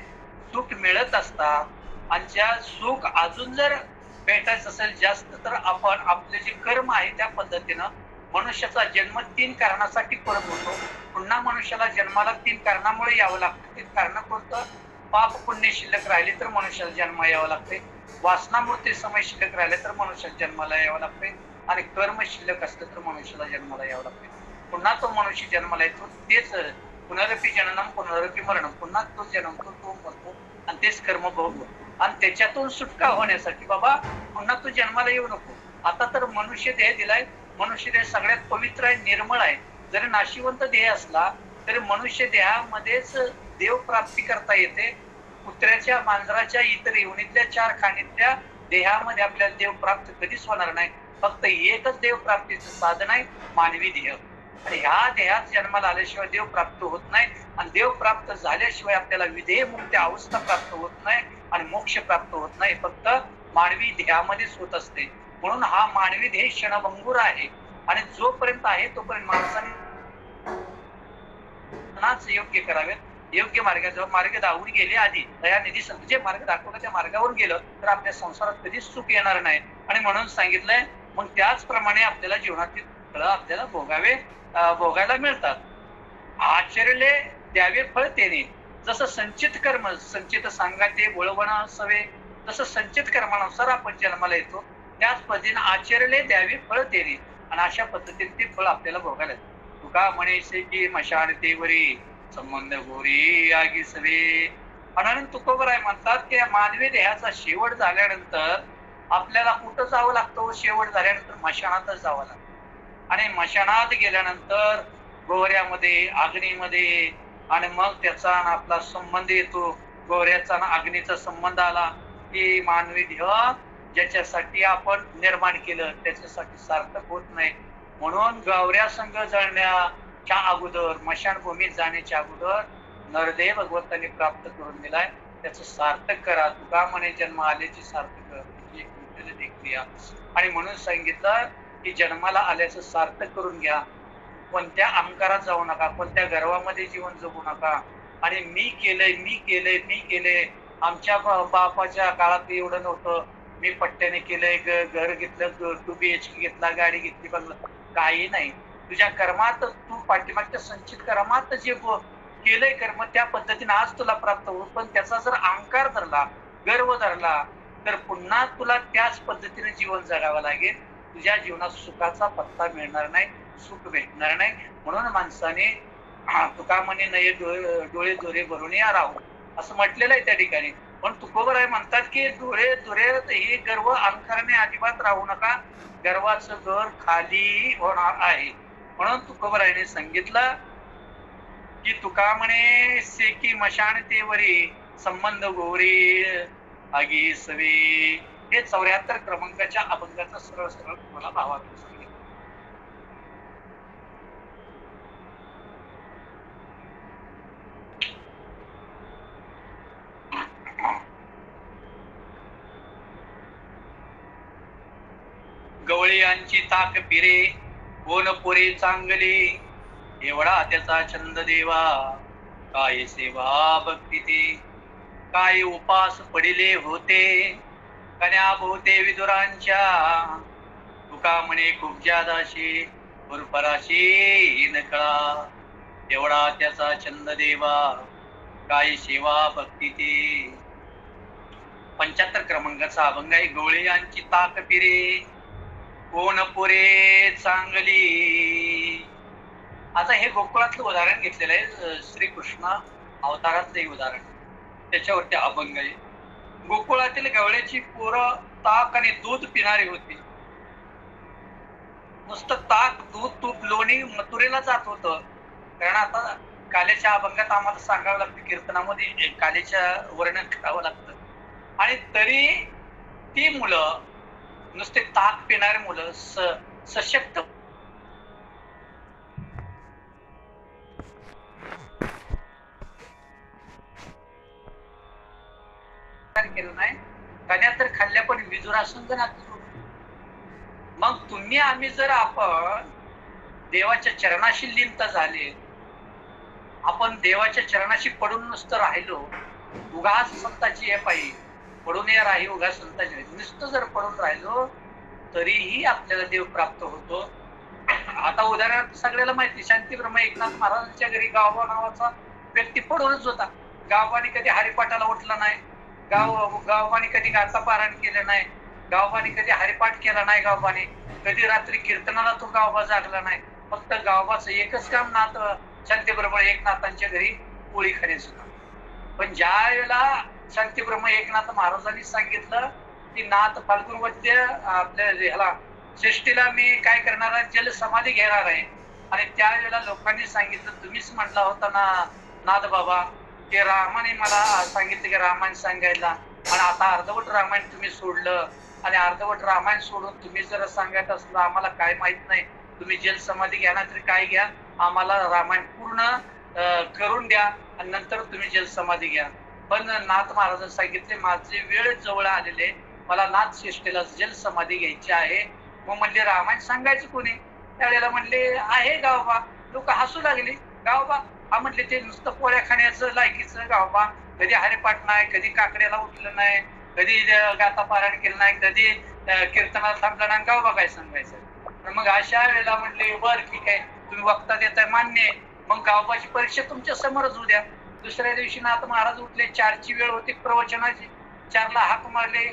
सुख मिळत असतात. आणि ज्या सुख अजून जर भेटायचं असेल जास्त तर आपण आपले जे कर्म आहे त्या पद्धतीनं मनुष्याचा जन्म 3 कारणासाठी परत होतो. पुन्हा मनुष्याला जन्माला 3 कारणामुळे यावं लागतं. 3 कारण कोणतं? पाप पुण्य शिल्लक राहिले तर मनुष्याला जन्म यावं लागते. वासनामूर्ती समय शिल्लक राहिले तर मनुष्याला जन्माला यावं लागते. आणि कर्म शिल्लक असलं तर मनुष्याला जन्माला यावं लागते. पुन्हा तो मनुष्य जन्माला येतो. तेच पुनरपी जननम पुनरपी मरणम, पुन्हा तो जन्मतो तो मरतो आणि तेच कर्म भोगतो. आणि त्याच्यातून सुटका होण्यासाठी बाबा पुन्हा तू जन्माला येऊ नको. आता तर मनुष्य देह दिलाय. मनुष्य देह सगळ्यात पवित्र आहे, निर्मळ आहे. जरी नाशिवंत देह असला तरी मनुष्य देहामध्येच देव प्राप्ती करता येते. कुत्र्याच्या, मांजराच्या, इतर योनीतल्या 4 खाणीतल्या देहामध्ये आपल्याला देव प्राप्त कधीच होणार नाही. फक्त एकच देव प्राप्तीचं साधन आहे, मानवी देह. आणि ह्या देहात जन्माला आल्याशिवाय देव प्राप्त होत नाही. आणि देव प्राप्त झाल्याशिवाय आपल्याला विधेय मुक्त अवस्था प्राप्त होत नाही आणि मोक्ष प्राप्त होत नाही. फक्त मानवी देहामध्येच होत असते. म्हणून हा मानवी देह क्षणभंगुर आहे. आणि जोपर्यंत आहे तोपर्यंत माणसाने योग्य करावेत. योग्य मार्गाचा मार्ग दाखवून गेले आधी दयानिधी संत जे मार्ग दाखवला त्या मार्गावर गेलं तर आपल्या संसारात कधीच सुख येणार नाही. आणि म्हणून सांगितलंय मग त्याचप्रमाणे आपल्याला जीवनातील फळ आपल्याला भोगायला मिळतात. आचरले द्यावे फळ तेने. जसं संचित कर्म संचित सांगा ते बोलवण सवे, जसं संचित कर्मानुसार आपण जन्माला येतो त्याच पद्धतीने आचरले द्यावे फळ तेने. आणि अशा पद्धतीने ते फळ आपल्याला भोगायला येतं. तुका म्हणेसे की मशानतेवरी संबंध गोरी आगी सवे. म्हणून तुकोबराय म्हणतात की मानवी देहाचा शेवट झाल्यानंतर आपल्याला कुठं जावं लागतं? शेवट झाल्यानंतर मशानातच जावं लागतं. आणि मशानात गेल्यानंतर गोऱ्यामध्ये, अग्नीमध्ये आणि मग त्याचा आपला संबंध येतो. गोऱ्याचा आणि अग्नीचा संबंध आला की मानवी देह ज्याच्यासाठी आपण निर्माण केलं त्याच्यासाठी सार्थक होत नाही. म्हणून गौऱ्या संघ जळण्याच्या अगोदर, मशानभूमीत जाण्याच्या अगोदर नरदेह भगवंतांनी प्राप्त करून दिलाय. त्याचं सार्थक करा. तुका म्हणे जन्म आल्याची सार्थक क्रिया. आणि म्हणून सांगितलं की जन्माला आल्याचं सार्थक करून घ्या. कोणत्या अहंकारात जाऊ नका, कोणत्या गर्वामध्ये जीवन जगू नका. आणि मी केलंय, आमच्या बापाच्या काळात एवढं नव्हतं, मी पट्ट्याने केलंय, घर घेतलं, 2 BHK घेतला, गाडी घेतली, बंगला, काही नाही. तुझ्या कर्मात तू पाठीमागच्या संचित कर्मात जे केलंय कर्म त्या पद्धतीने आज तुला प्राप्त होईल. पण त्याचा जर अहंकार धरला, गर्व धरला तर पुन्हा तुला त्याच पद्धतीने जीवन जगावं लागेल. तुझ्या जीवनात सुखाचा पत्ता मिळणार नाही, सुख भेटणार नाही. म्हणून माणसाने तुका म्हणे नये डोळे दोरे भरून या राहू असं म्हटलेलं आहे त्या ठिकाणी. पण तुकोबराय म्हणतात की डोळे दुरे हे गर्व अहंकाराने अजिबात राहू नका. गर्वाचं घर खाली होणार आहे. म्हणून तुकोबरायने सांगितलं की तुका म्हणे सेकी मशानतेवरी संबंध गोरी आगी सवे. हे 74 क्रमांकाच्या अभंगाचा सरळ तुम्हाला भावार्थ सांगितलं. गवळी ताक पिरे कोण पोरे चांगले, एवढा त्याचा छंद देवा काय सेवा भक्ती ते. काय उपास पडिले होते कन्या भोवते विदुरांच्या. तुका म्हणे खूप जादाशी गुरुपराशी न कळा. एवढा त्याचा छंद देवा काय सेवा भक्ती ते. 75 क्रमांकाचा अभंग आहे. गवळी यांची ताक पिरे कोण पुरे चांगली. आता हे गोकुळातलं उदाहरण घेतलेलं आहे. श्रीकृष्ण अवतारातलं हे उदाहरण, त्याच्यावरती अभंग आहे. गोकुळातील गवळ्याची पोरं ताक आणि दूध पिणारी होती. नुसतं ताक, दूध, तूप, लोणी मथुरेला जात होतं. कारण आता कालेच्या अभंगात आम्हाला सांगावं लागतं, कीर्तनामध्ये कालेच्या वर्णन करावं लागतं. आणि तरी ती मुलं, नुसते ताक पिणारी मुलं सशक्त केलं नाही. कन्या तर खाल्ल्या पण विदुरासंग नातं जोडलं. मग तुम्ही आम्ही जर आपण देवाच्या चरणाशी लीन झाले, आपण देवाच्या चरणाशी पडून नुसतं राहिलो, उगाच संताची हे पाहिजे पडून या राही उगाच संताची नुसतं जर पडून राहिलो तरीही आपल्याला देव प्राप्त होतो. आता उदाहरणार्थ सगळ्याला माहिती, शांती ब्रह्म एकनाथ महाराजांच्या घरी गावबा नावाचा व्यक्ती पडूनच होता. गावबाने कधी हरिपाठाला उठला नाही, गावबाने कधी गाथा पारायण केलं नाही, गावबाने कधी हरिपाठ केला नाही, गावबाने कधी रात्री कीर्तनाला तो गावबा जागला नाही. फक्त गावबाचं एकच काम नाथ शांतीब्रह्म एकनाथांच्या घरी पोळी खाण्याचं काम. पण ज्या वेळेला शांतीब्रह्म एकनाथ महाराजांनी सांगितलं की नाथ फाल्गुन वद्य आपल्या ह्याला सृष्टीला मी काय करणार आहे, जल समाधी घेणार आहे. आणि त्यावेळेला लोकांनी सांगितलं, तुम्हीच म्हटला होता ना नाथ बाबा की रामाने मला सांगितलं की रामायण सांगायला, आणि आता अर्धवट रामायण तुम्ही सोडलं. आणि अर्धवट रामायण सोडून तुम्ही जर सांगत असलं आम्हाला काय माहित नाही, तुम्ही जल समाधी घ्या ना तरी काय घ्या, आम्हाला रामायण पूर्ण करून द्या आणि नंतर तुम्ही जल समाधी घ्या. पण नाथ महाराजांनी सांगितले माझे वेळ जवळ आलेले, मला नाथ श्रेष्ठीला जल समाधी घ्यायची आहे. मग म्हणले रामायण सांगायचं कोणी? त्यावेळेला म्हणले आहे गावबा. लोक हसू लागली. गावबा हा म्हटले ते नुसतं पोळ्या खाण्याचं लायकीचं गावबा, कधी हरिपाठ नाही, कधी काकड्याला उठलं नाही, कधी गाथा पारायण केलं नाही, कधी कीर्तनाला थांबलं नाही, गावबा काय सांगायचं. मग अशा वेळेला म्हणले बर ठीक आहे, तुम्ही वक्ता देताय मान्य आहे, मग गावबाची परीक्षा तुमच्या समोरच होऊ द्या. दुसऱ्या दिवशी नाथ महाराज उठले, 4ची वेळ होती प्रवचनाची. 4ला हाक मारले,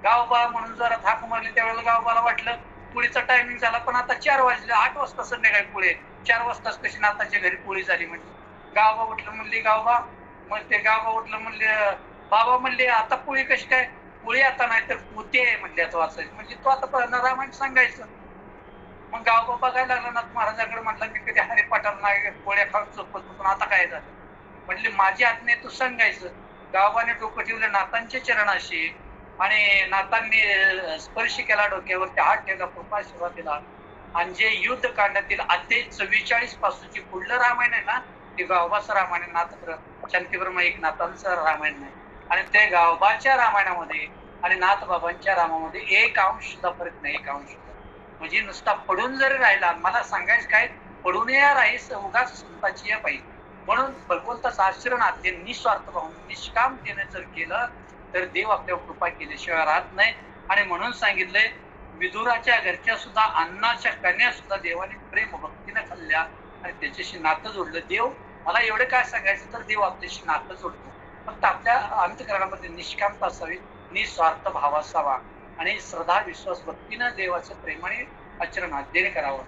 गावबा म्हणून जरा हाक मारले. त्यावेळेला गावबाला वाटलं पोळीचा टायमिंग झाला, पण आता 4 वाजले, 8 वाजता संध्याकाळी पोळी, 4 वाजताच कशी नाथाच्या घरी पोळी झाली. म्हणजे गावबा उठलं, म्हणले गावबा. मग ते गावबा उठलं, म्हणले बाबा, म्हणले आता पोळी कशी काय? पोळी आता नाही तर पोते आहे म्हणले, आता वाचायचं म्हणजे तो आता रामायण सांगायचं. मग गावबा बघायला लागला नाथ महाराजांकडे, म्हटलं मी कधी हरिपाठाला नाही, पोळ्या खाऊन झोपत होतो, आता काय झालं? म्हणले माझी आज्ञा तू सांगायचं. गावबाने डोकं ठेवलं नाथांच्या चरणाशी आणि नाथांनी स्पर्श केला, डोक्यावरती हात ठेवला, कृपाशीर्वाद दिला. आणि जे युद्ध कांडातील अध्याय 44 पासूनची पुढलं रामायण आहे ना, ते गावबाचं रामायण, नाथ शांतीब्रह्म एकनाथांचं रामायण नाही. आणि ते गावबाच्या रामायणामध्ये आणि नाथबाबांच्या रामामध्ये एक अंश सुद्धा फरक नाही, एक अंश. म्हणजे नुसता पडून जरी राहिला, मला सांगायचं काय, पडून या राहीस उगाच संताची या पाहिजे. म्हणून भगवंताचं आचरण आपले निस्वार्थ भावून निष्कामतेने जर केलं तर देव आपल्यावर कृपा केल्याशिवाय राहत नाही. आणि म्हणून सांगितलंय, विदुराच्या घरच्या सुद्धा अन्नाच्या कन्या सुद्धा देवाने प्रेम भक्तीने खाल्ल्या आणि त्याच्याशी नातं जोडलं. देव मला एवढं काय सांगायचं तर देव आपल्याशी नातं जोडतो. फक्त आपल्या अंतःकरणामध्ये निष्कामता असावी, निस्वार्थ भाव असावा आणि श्रद्धा विश्वास भक्तीनं देवाचं प्रेमाने आचरण अध्ययन करावं.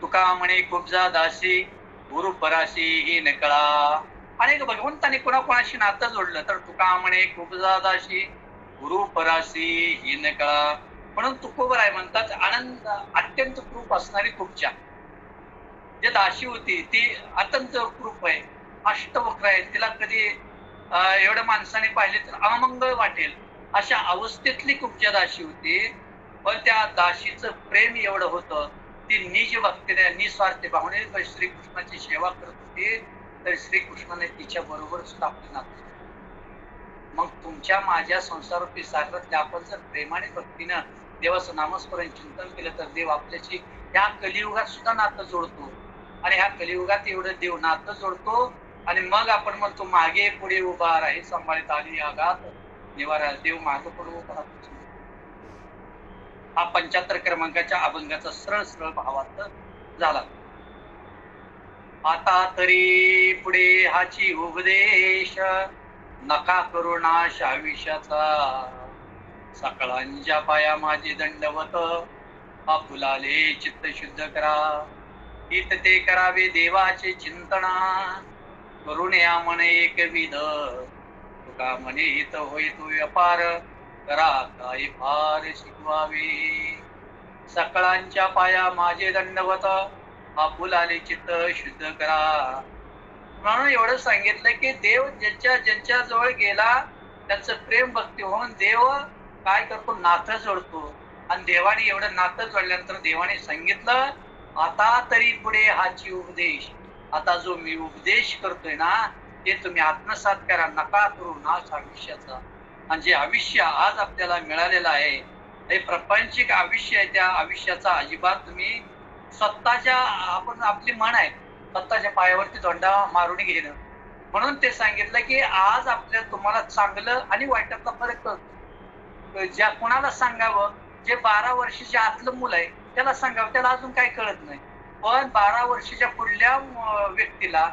तुका म्हणे खूप जा दासी गुरु पराशी ही नकळा. आणि भगवंताने कोणाकोणाशी नातं जोडलं तर तुका म्हणे खूप जा दासी गुरु पराशी ही नकळा. म्हणून तुकोबर म्हणतात आनंद अत्यंत कृप असणारी खूपच्या. जे दाशी होती ती अत्यंत कृप आहे, अष्टवक्र आहे, तिला कधी एवढ्या माणसाने पाहिले तर अमंगळ वाटेल अशा अवस्थेतली कुब्जा दाशी होती. पण त्या दाशीचं प्रेम एवढं होतं, ती निज भक्तीने निस्वार्थ भावने श्रीकृष्णाची सेवा करत होती. तर श्रीकृष्णाने तिच्या बरोबर सुद्धा आपली नातं. मग तुमच्या माझ्या संसारूपी सागरातल्या आपण जर प्रेमाने भक्तीनं देवाचं नामस्मरण चिंतन केलं तर देव आपल्याशी ह्या कलियुगात सुद्धा नातं जोडतो. आणि ह्या कलियुगात एवढं देव नातं जोडतो आणि मग आपण म्हणतो मागे पुढे उभा राही सांभाळीत आली आघात निवारा. देव मागे पुढे उभा राहतो. हा 75 क्रमांकाच्या अभंगाचा सरळ सरळ भावार्थ झाला. आता तरी पुढे हाची उपदेश नका करू नाश आयुष्याचा. सकळांच्या पाया माझे दंडवत फुलाले चित्त शुद्ध करा. हित ते करावे देवाचे चिंतना करून या मन एकविध. तुका म्हणे हित होई तू व्यापार करा काय फार शिकवावे. सकळांच्या पाया माझे दंडवत फुलाले चित्त शुद्ध करा. म्हणून एवढं सांगितलं की देव ज्यांच्या जवळ गेला त्यांचं प्रेम भक्ती होऊन देव काय करतो नातं जोडतो. आणि देवाने एवढं नातं जोडल्यानंतर देवाने सांगितलं आता तरी पुढे हाची उपदेश. आता जो मी उपदेश करतोय ना ते तुम्ही आत्मसात करा. नका करू नाश आयुष्याचा. आणि जे आयुष्य आज आपल्याला मिळालेलं आहे हे प्रापंचिक आयुष्य आहे. त्या आयुष्याचा अजिबात तुम्ही स्वतःच्या आपण आपली मन आहे स्वतःच्या पायावरती धोंडा मारून घेणं. म्हणून ते सांगितलं की आज आपल्या तुम्हाला चांगलं आणि वाईटातला फरक कळतो. ज्या कुणाला सांगावं जे 12 वर्षाच्या आतलं मुलं आहे त्याला सांगावं त्याला अजून काही कळत नाही. पण 12 वर्षाच्या पुढल्या व्यक्तीला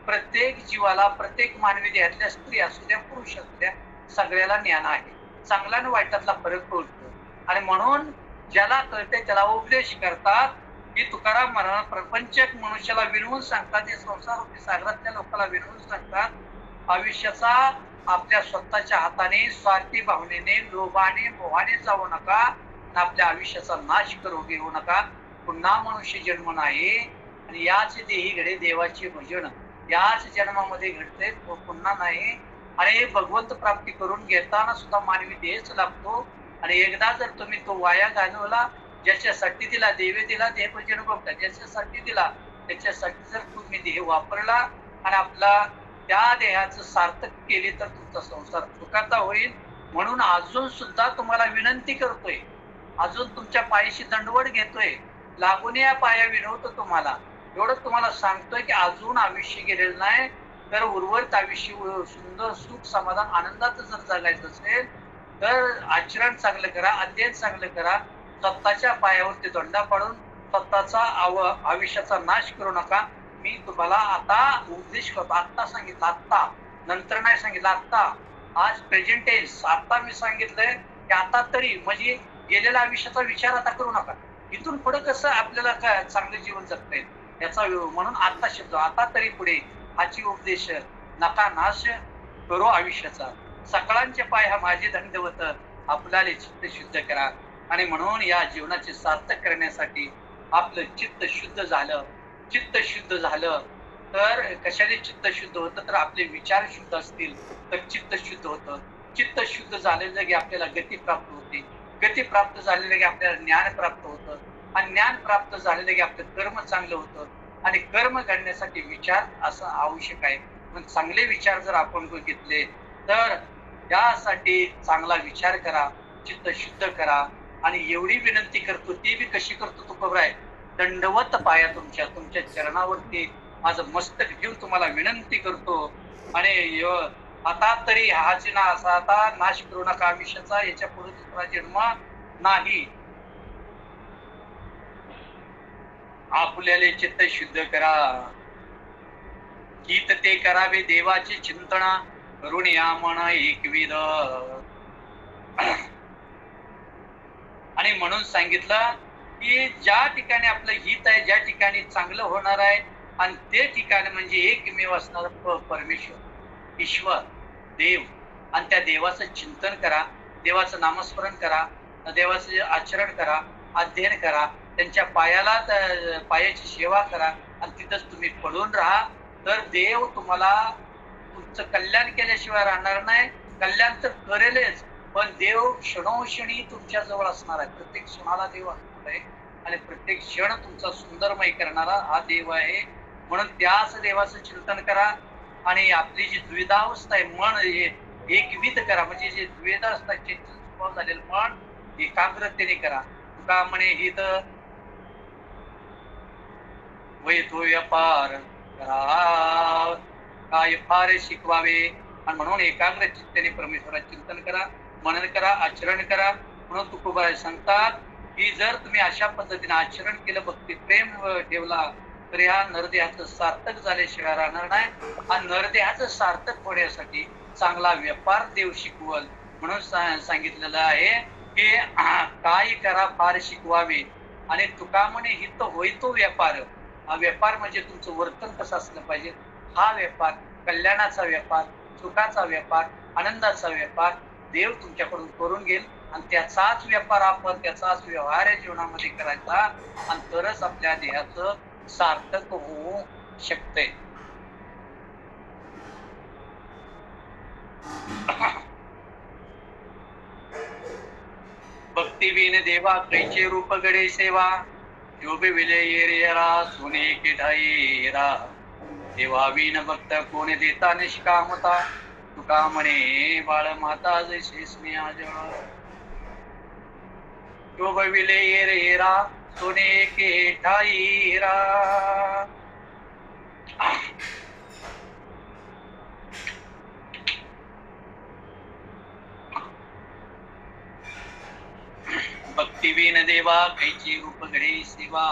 प्रत्येक जीवाला प्रत्येक मानवी देहातल्या स्त्री असू द्या पुरुष असू द्या सगळ्याला ज्ञान आहे. चांगला आणि वाईटातला फरक कळतो. आणि म्हणून ज्याला कळते त्याला उपदेश करतात की तुकाराम महाराज प्रपंचक मनुष्याला विनवून सांगतात. हे संसार सागरातल्या लोकांना विनवून सांगतात आयुष्याचा आपल्या स्वतःच्या हाताने स्वार्थी भावनेने लोभाने मोहाने जाऊ नका. आपल्या आयुष्याचा नाश करू घेऊ नका. पुन्हा मनुष्य जन्म नाही आणि याच देही घडे देवाचे भजन याच जन्मामध्ये घडते पुन्हा नाही. आणि भगवंत प्राप्ती करून घेताना सुद्धा मानवी देहच लागतो. आणि एकदा जर तुम्ही तो वाया घालवला ज्याच्यासाठी दिला देवे दिला देह भजन बघता ज्याच्यासाठी दिला त्याच्यासाठी जर तुम्ही देह वापरला आणि आपला त्या देहाचं सार्थक केले तर तुमचा संसार सुखाचा होईल. म्हणून अजून सुद्धा तुम्हाला विनंती करतोय अजून तुमच्या पायाशी दंडवट घेतोय लागून या पाया विनवतो तुम्हाला. एवढं तुम्हाला सांगतोय की अजून आयुष्य गेलेलं नाही तर उर्वरित आयुष्य सुंदर सुख समाधान आनंदात जर जगायचं असेल तर आचरण चांगलं करा अध्ययन चांगलं करा. स्वतःच्या पायावरती दंडा पाडून स्वतःचा आयुष्याचा नाश करू नका. मी तुम्हाला आता उपदेश करतो. आत्ता सांगितलं आत्ता नंतर नाही सांगितलं आत्ता. आज प्रेझेंट टेन्स आता मी सांगितलंय की आता तरी म्हणजे गेलेल्या आयुष्याचा विचार आता करू नका. इथून पुढे कसं आपल्याला काय चांगलं जीवन जगता येईल याचा म्हणून आता शब्द आता तरी पुढे हाची उपदेश नका नाश करो आयुष्याचा. सकळांचे पाय हा माझे दंडवत आपल्याला चित्त शुद्ध करा. आणि म्हणून या जीवनाचे सार्थक करण्यासाठी आपलं चित्त शुद्ध झालं. चित्त शुद्ध झालं तर कशाने चित्त शुद्ध होतं तर आपले विचार शुद्ध असतील तर चित्त शुद्ध होतं. चित्त शुद्ध झालेलं की आपल्याला गती प्राप्त होते. गती प्राप्त झालेलं की आपल्याला ज्ञान प्राप्त होतं. आणि ज्ञान प्राप्त झालेलं की आपलं कर्म चांगलं होतं. आणि कर्म घडण्यासाठी विचार असं आवश्यक आहे. पण चांगले विचार जर आपण घेतले तर त्यासाठी चांगला विचार करा चित्त शुद्ध करा. आणि एवढी विनंती करतो ती बी कशी करतो तू खबर आहे दंडवत पाया तुमच्या चरणावरती माझं मस्तक घेऊन तुम्हाला विनंती करतो. आणि आता तरी हाची ना असा आता नाश करू नका आयुष्याचा याच्या पुढे दुसरा जन्म नाही. आपुल्याले चित्त शुद्ध करा. गीत ते करावे देवाचे चिंतना करून या मन एकविध. आणि म्हणून सांगितलं की ज्या ठिकाणी आपलं हित आहे ज्या ठिकाणी चांगलं होणार आहे आणि ते ठिकाण म्हणजे एकमेव असणार परमेश्वर ईश्वर देव. आणि त्या देवाचं चिंतन करा देवाचं नामस्मरण करा देवाचं आचरण करा अध्ययन करा त्यांच्या पायाची सेवा करा आणि तिथंच तुम्ही पडून राहा. तर देव तुम्हाला तुमचं कल्याण केल्याशिवाय राहणार नाही. कल्याण तर करेलच पण देव क्षणोक्षणी तुमच्या जवळ असणार आहे. प्रत्येक क्षणाला देव असणार आहे आणि प्रत्येक क्षण तुमचा सुंदरमय करणारा हा देव आहे. म्हणून त्याच देवाचं चिंतन करा. आणि आपली जी द्विधावस्था आहे मन एकविध करा म्हणजे जे द्विधा असतात चेतन स्वभाव झालेलं मन एकाग्रतेने करा. तुका म्हणे हित वैतो व्यापार करा, काय फार शिकवावे. आणि म्हणून एकाग्र चित्ताने परमेश्वराचे चिंतन करा, मनन करा, आचरण करा. म्हणून तुकोबा सांगतात की जर तुम्ही अशा पद्धतीने आचरण केलं, भक्ती प्रेम ठेवला, तर या नरदेहाचं सार्थक झाल्याशिवाय राहणार नाही. आणि नरदेहाचं सार्थक होण्यासाठी चांगला व्यापार देव शिकवल. म्हणून सांगितलेलं आहे की काय करा फार शिकवावे. आणि तुका म्हणे हित होय तो व्यापार. हा व्यापार म्हणजे तुमचं वर्तन कसं असलं पाहिजे. हा व्यापार कल्याणाचा व्यापार, सुखाचा व्यापार, आनंदाचा व्यापार देव तुमच्याकडून करून घेईल. आणि त्याचाच व्यापार आपण, त्याचाच व्यवहार या जीवनामध्ये करायचा. आणि तरच आपल्या देहाचं सार्थक होऊ शकते. भक्ती बिन देवा कैचे रूप गडे सेवा. शोभे विले येरा सोने के ढाईरा. देवा विन भक्त कोण देता निष्कामता. तुका म्हणे बाळ माता जैसे स्नेहा जळ. शोभ विले येरा सोने के ढाईरा. भक्ती बिन देवा कैची रूप घडे सेवा.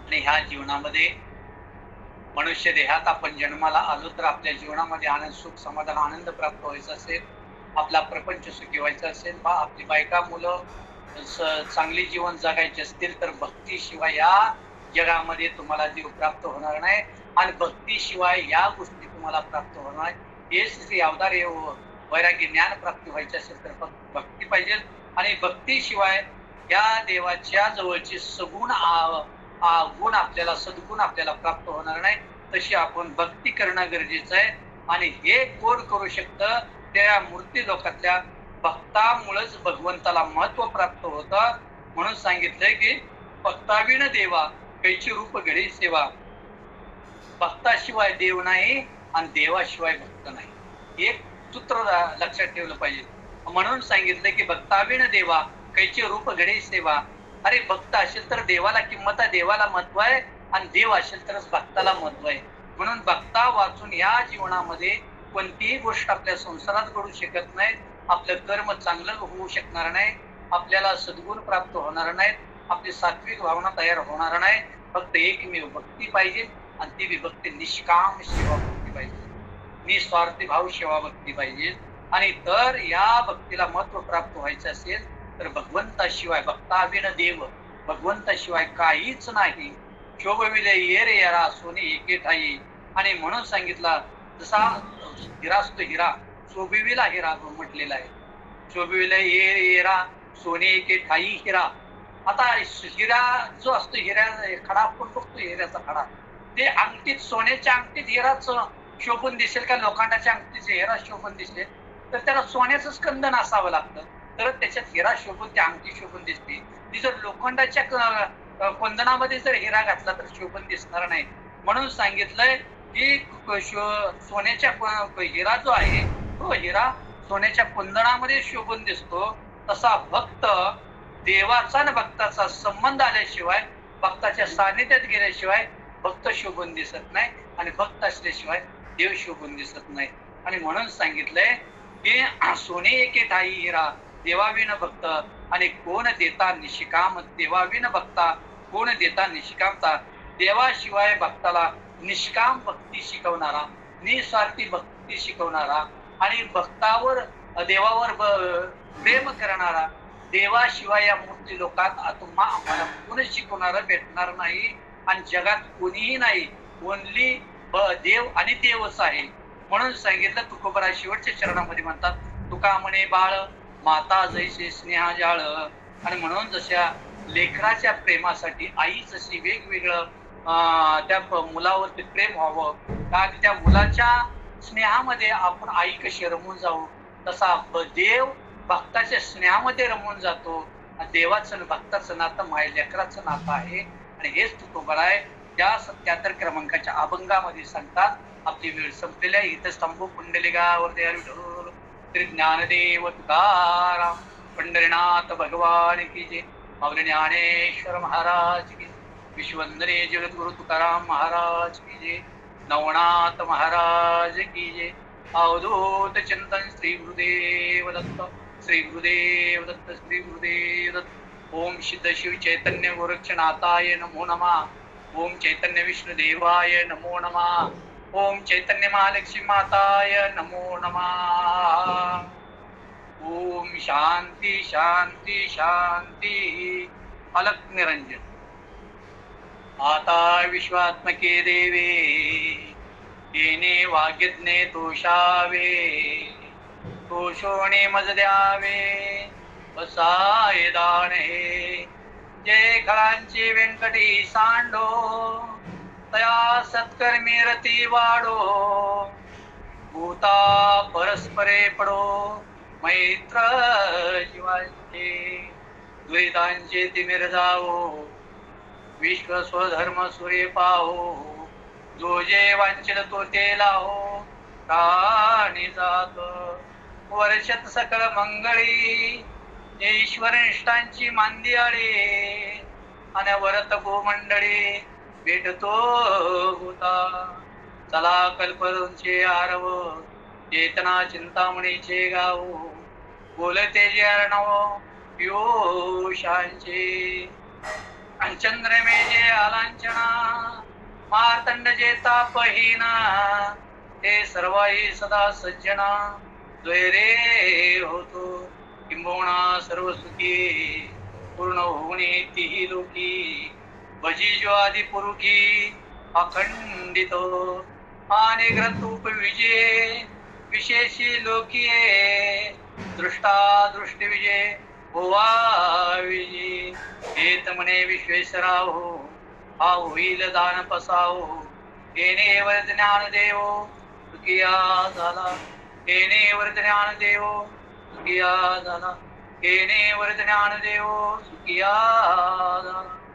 आणि ह्या जीवनामध्ये मनुष्य देहात आपण जन्माला आलो तर आपल्या जीवनामध्ये आनंद, सुख, समाधान, आनंद प्राप्त व्हायचा असेल, आपला प्रपंच सुखी व्हायचा असेल, आपली बायका मुलं चांगली जीवन जगायचे असतील, तर भक्तीशिवाय या जगामध्ये तुम्हाला देव प्राप्त होणार नाही. आणि भक्तीशिवाय या गोष्टी तुम्हाला प्राप्त होणार नाही. हे श्री अवतार वैराग्य ज्ञान प्राप्ती व्हायचे असेल तर भक्ती पाहिजे. आणि भक्तीशिवाय या देवाच्या जवळचे सगुण गुण आपल्याला, सद्गुण आपल्याला प्राप्त होणार नाही. तशी आपण भक्ती करणं गरजेचं आहे. आणि हे कोण करू शकतं, त्या मूर्ती लोकातल्या भक्तामुळेच भगवंताला महत्व प्राप्त होतं. म्हणून सांगितलंय की भक्ताविण देवा कैची रूप घडे सेवा. भक्ताशिवाय देव नाही आणि देवाशिवाय भक्त नाही. एक सूत्र लक्षात ठेवलं पाहिजे. म्हणून सांगितलं की भक्ताविण देवा कैचे रूप घडे सेवा. अरे भक्त असेल तर देवाला किंमत आहे, देवाला महत्व आहे. आणि देव असेल तरच भक्ताला महत्व आहे. म्हणून भक्ता वाचून या जीवनामध्ये कोणतीही गोष्ट आपल्या संसारात घडू शकत नाही. आपलं कर्म चांगलं होऊ शकणार नाही. आपल्याला सद्गुण प्राप्त होणार नाहीत. आपली सात्विक भावना तयार होणार नाही. फक्त एकमेव भक्ती पाहिजे. आणि ती विभक्ती निष्काम सेवा भक्ती पाहिजे, निस्वार्थी भाव सेवा भक्ती पाहिजे. आणि तर या भक्तीला महत्व प्राप्त व्हायचं असेल तर भगवंताशिवाय, भक्ताविण देव, भगवंताशिवाय काहीच नाही. शोभविले येरे यारा सोने एके ठाई. आणि म्हणून सांगितला जसा हिरा असतो, हिरा शोभिविला हिरा म्हटलेला आहे. शोभिविले येरा सोने एके ठाई हिरा. आता हिरा जो असतो, हिरा खडा आपण बघतो, हिऱ्याचा खडा, ते अंगठीत, सोन्याच्या अंगठीत हिराच शोभून दिसेल का लोखंडाच्या अंगठीत हिरा शोभून दिसेल? तर त्याला सोन्याचं स्कंदन असावं लागतं, तर त्याच्यात हिरा शोभून, त्या अंगठी शोभून दिसते. ती जर लोखंडाच्या कुंदनामध्ये जर हिरा घातला तर शोभून दिसणार नाही. म्हणून सांगितलंय की सोन्याच्या हिरा जो आहे तो हिरा सोन्याच्या कुंदनामध्ये शोभून दिसतो. तसा भक्त देवाचा आणि भक्ताचा संबंध आल्याशिवाय, भक्ताच्या सानिध्यात गेल्याशिवाय भक्त शोभून दिसत नाही. आणि भक्त असल्याशिवाय देव शोभून दिसत नाही. आणि म्हणून सांगितलंय की सोने एके ठाई हिरा देवाविन भक्त. आणि कोण देता निष्काम, देवाविन भक्ता कोण देता निष्कामता. देवाशिवाय भक्ताला निष्काम भक्ती शिकवणारा, निस्वार्थी भक्ती शिकवणारा आणि भक्तावर, देवावर प्रेम करणारा, देवाशिवाय या मूर्ती लोकात तुम्हाला कोण शिकवणारा भेटणार नाही. आणि जगात कोणीही नाही, ओनली देव आणि देवच आहे. म्हणून सांगितलं तुकोबरा शेवटच्या चरणामध्ये म्हणतात, तुका म्हणे बाळ माता जैसे स्नेहा जाळ. आणि म्हणून जशा लेकराच्या प्रेमासाठी आई जशी वेगवेगळं त्या मुलावरती प्रेम व्हावं, आणि त्या मुलाच्या स्नेहामध्ये आपण आई कशी रमून जाऊ, तसा देव भक्ताच्या स्नेहामध्ये रमून जातो. देवाचं भक्ताचं नातं माय लेकराचं नातं आहे. आणि हेच तुकोबरा आहे. त्या 77 क्रमांकाच्या अभंगामध्ये सांगतात. आपली वेळ संपलेली आहे. इथं स्तंभ पुंडलिकावरती हरी विठ्ठल श्री ज्ञानदेव तुकाराम पंढरीनाथ भगवान की जय. माऊली ज्ञानेश्वर महाराज की जय. विश्ववंदनीय जगद्गुरु तुकाराम महाराज की जय. नवनाथ महाराज की जय. अवधूत चिंतन श्री गुरुदेव दत्त, श्री गुरुदेव दत्त, श्री गुरुदेव दत्त. ओम सिद्ध शिव चैतन्य गोरक्षनाथाय नमो नमः. ओम चैतन्य विष्णुदेवाय नमो नमः. ओम चैतन्य महालक्ष्मी माताय नमो नमः. ओम शांती शांती शांती. अलक निरंजन. आता विश्वात्मके देवे येणे वाग्यज्ञे तोषावे. तोषोणे मज द्यावे बसाये दान हे. जय खळांची व्यंकटी सांडो तया सत्कर्मी रती वाढो. भूता परस्परे पडो मैत्र जीवांचे. द्वैतांचे तिमिर जावो विश्व स्वधर्म सूर्य पाहो. जो जे वांछित तो ते लाहो प्राणी जात. वर्षत सकळ मंगळी ईश्वर निष्ठांची मांदियाळी. अनवरत गोमंडळी भेटतो होता. चला कल्परूंचे आरव चेतना चिंतामणीचे गाव. बोलते जे अर्णव पियुषांचे. चंद्रमेजे आलांचना मार्तंड जे तापहीना. ते सर्वाई सदा सज्जना द्वैरे होतो. किंबहुना सर्व सुखी पूर्ण होणे तिही लोकी. भजी जो आदि पुरुखी अखंडित. आणि ग्रंथूप विजय विशेषी लोकीये. दृष्टा दृष्टी विजय होवा विजय. हेत म्हणे विश्वेश्वराहो हा होईल दान पसावो. येणे वर ज्ञान देव सुखिया झाला. येणे वर ज्ञान देव सुखिया झाला. येणे वर ज्ञान देव सुखिया झाला.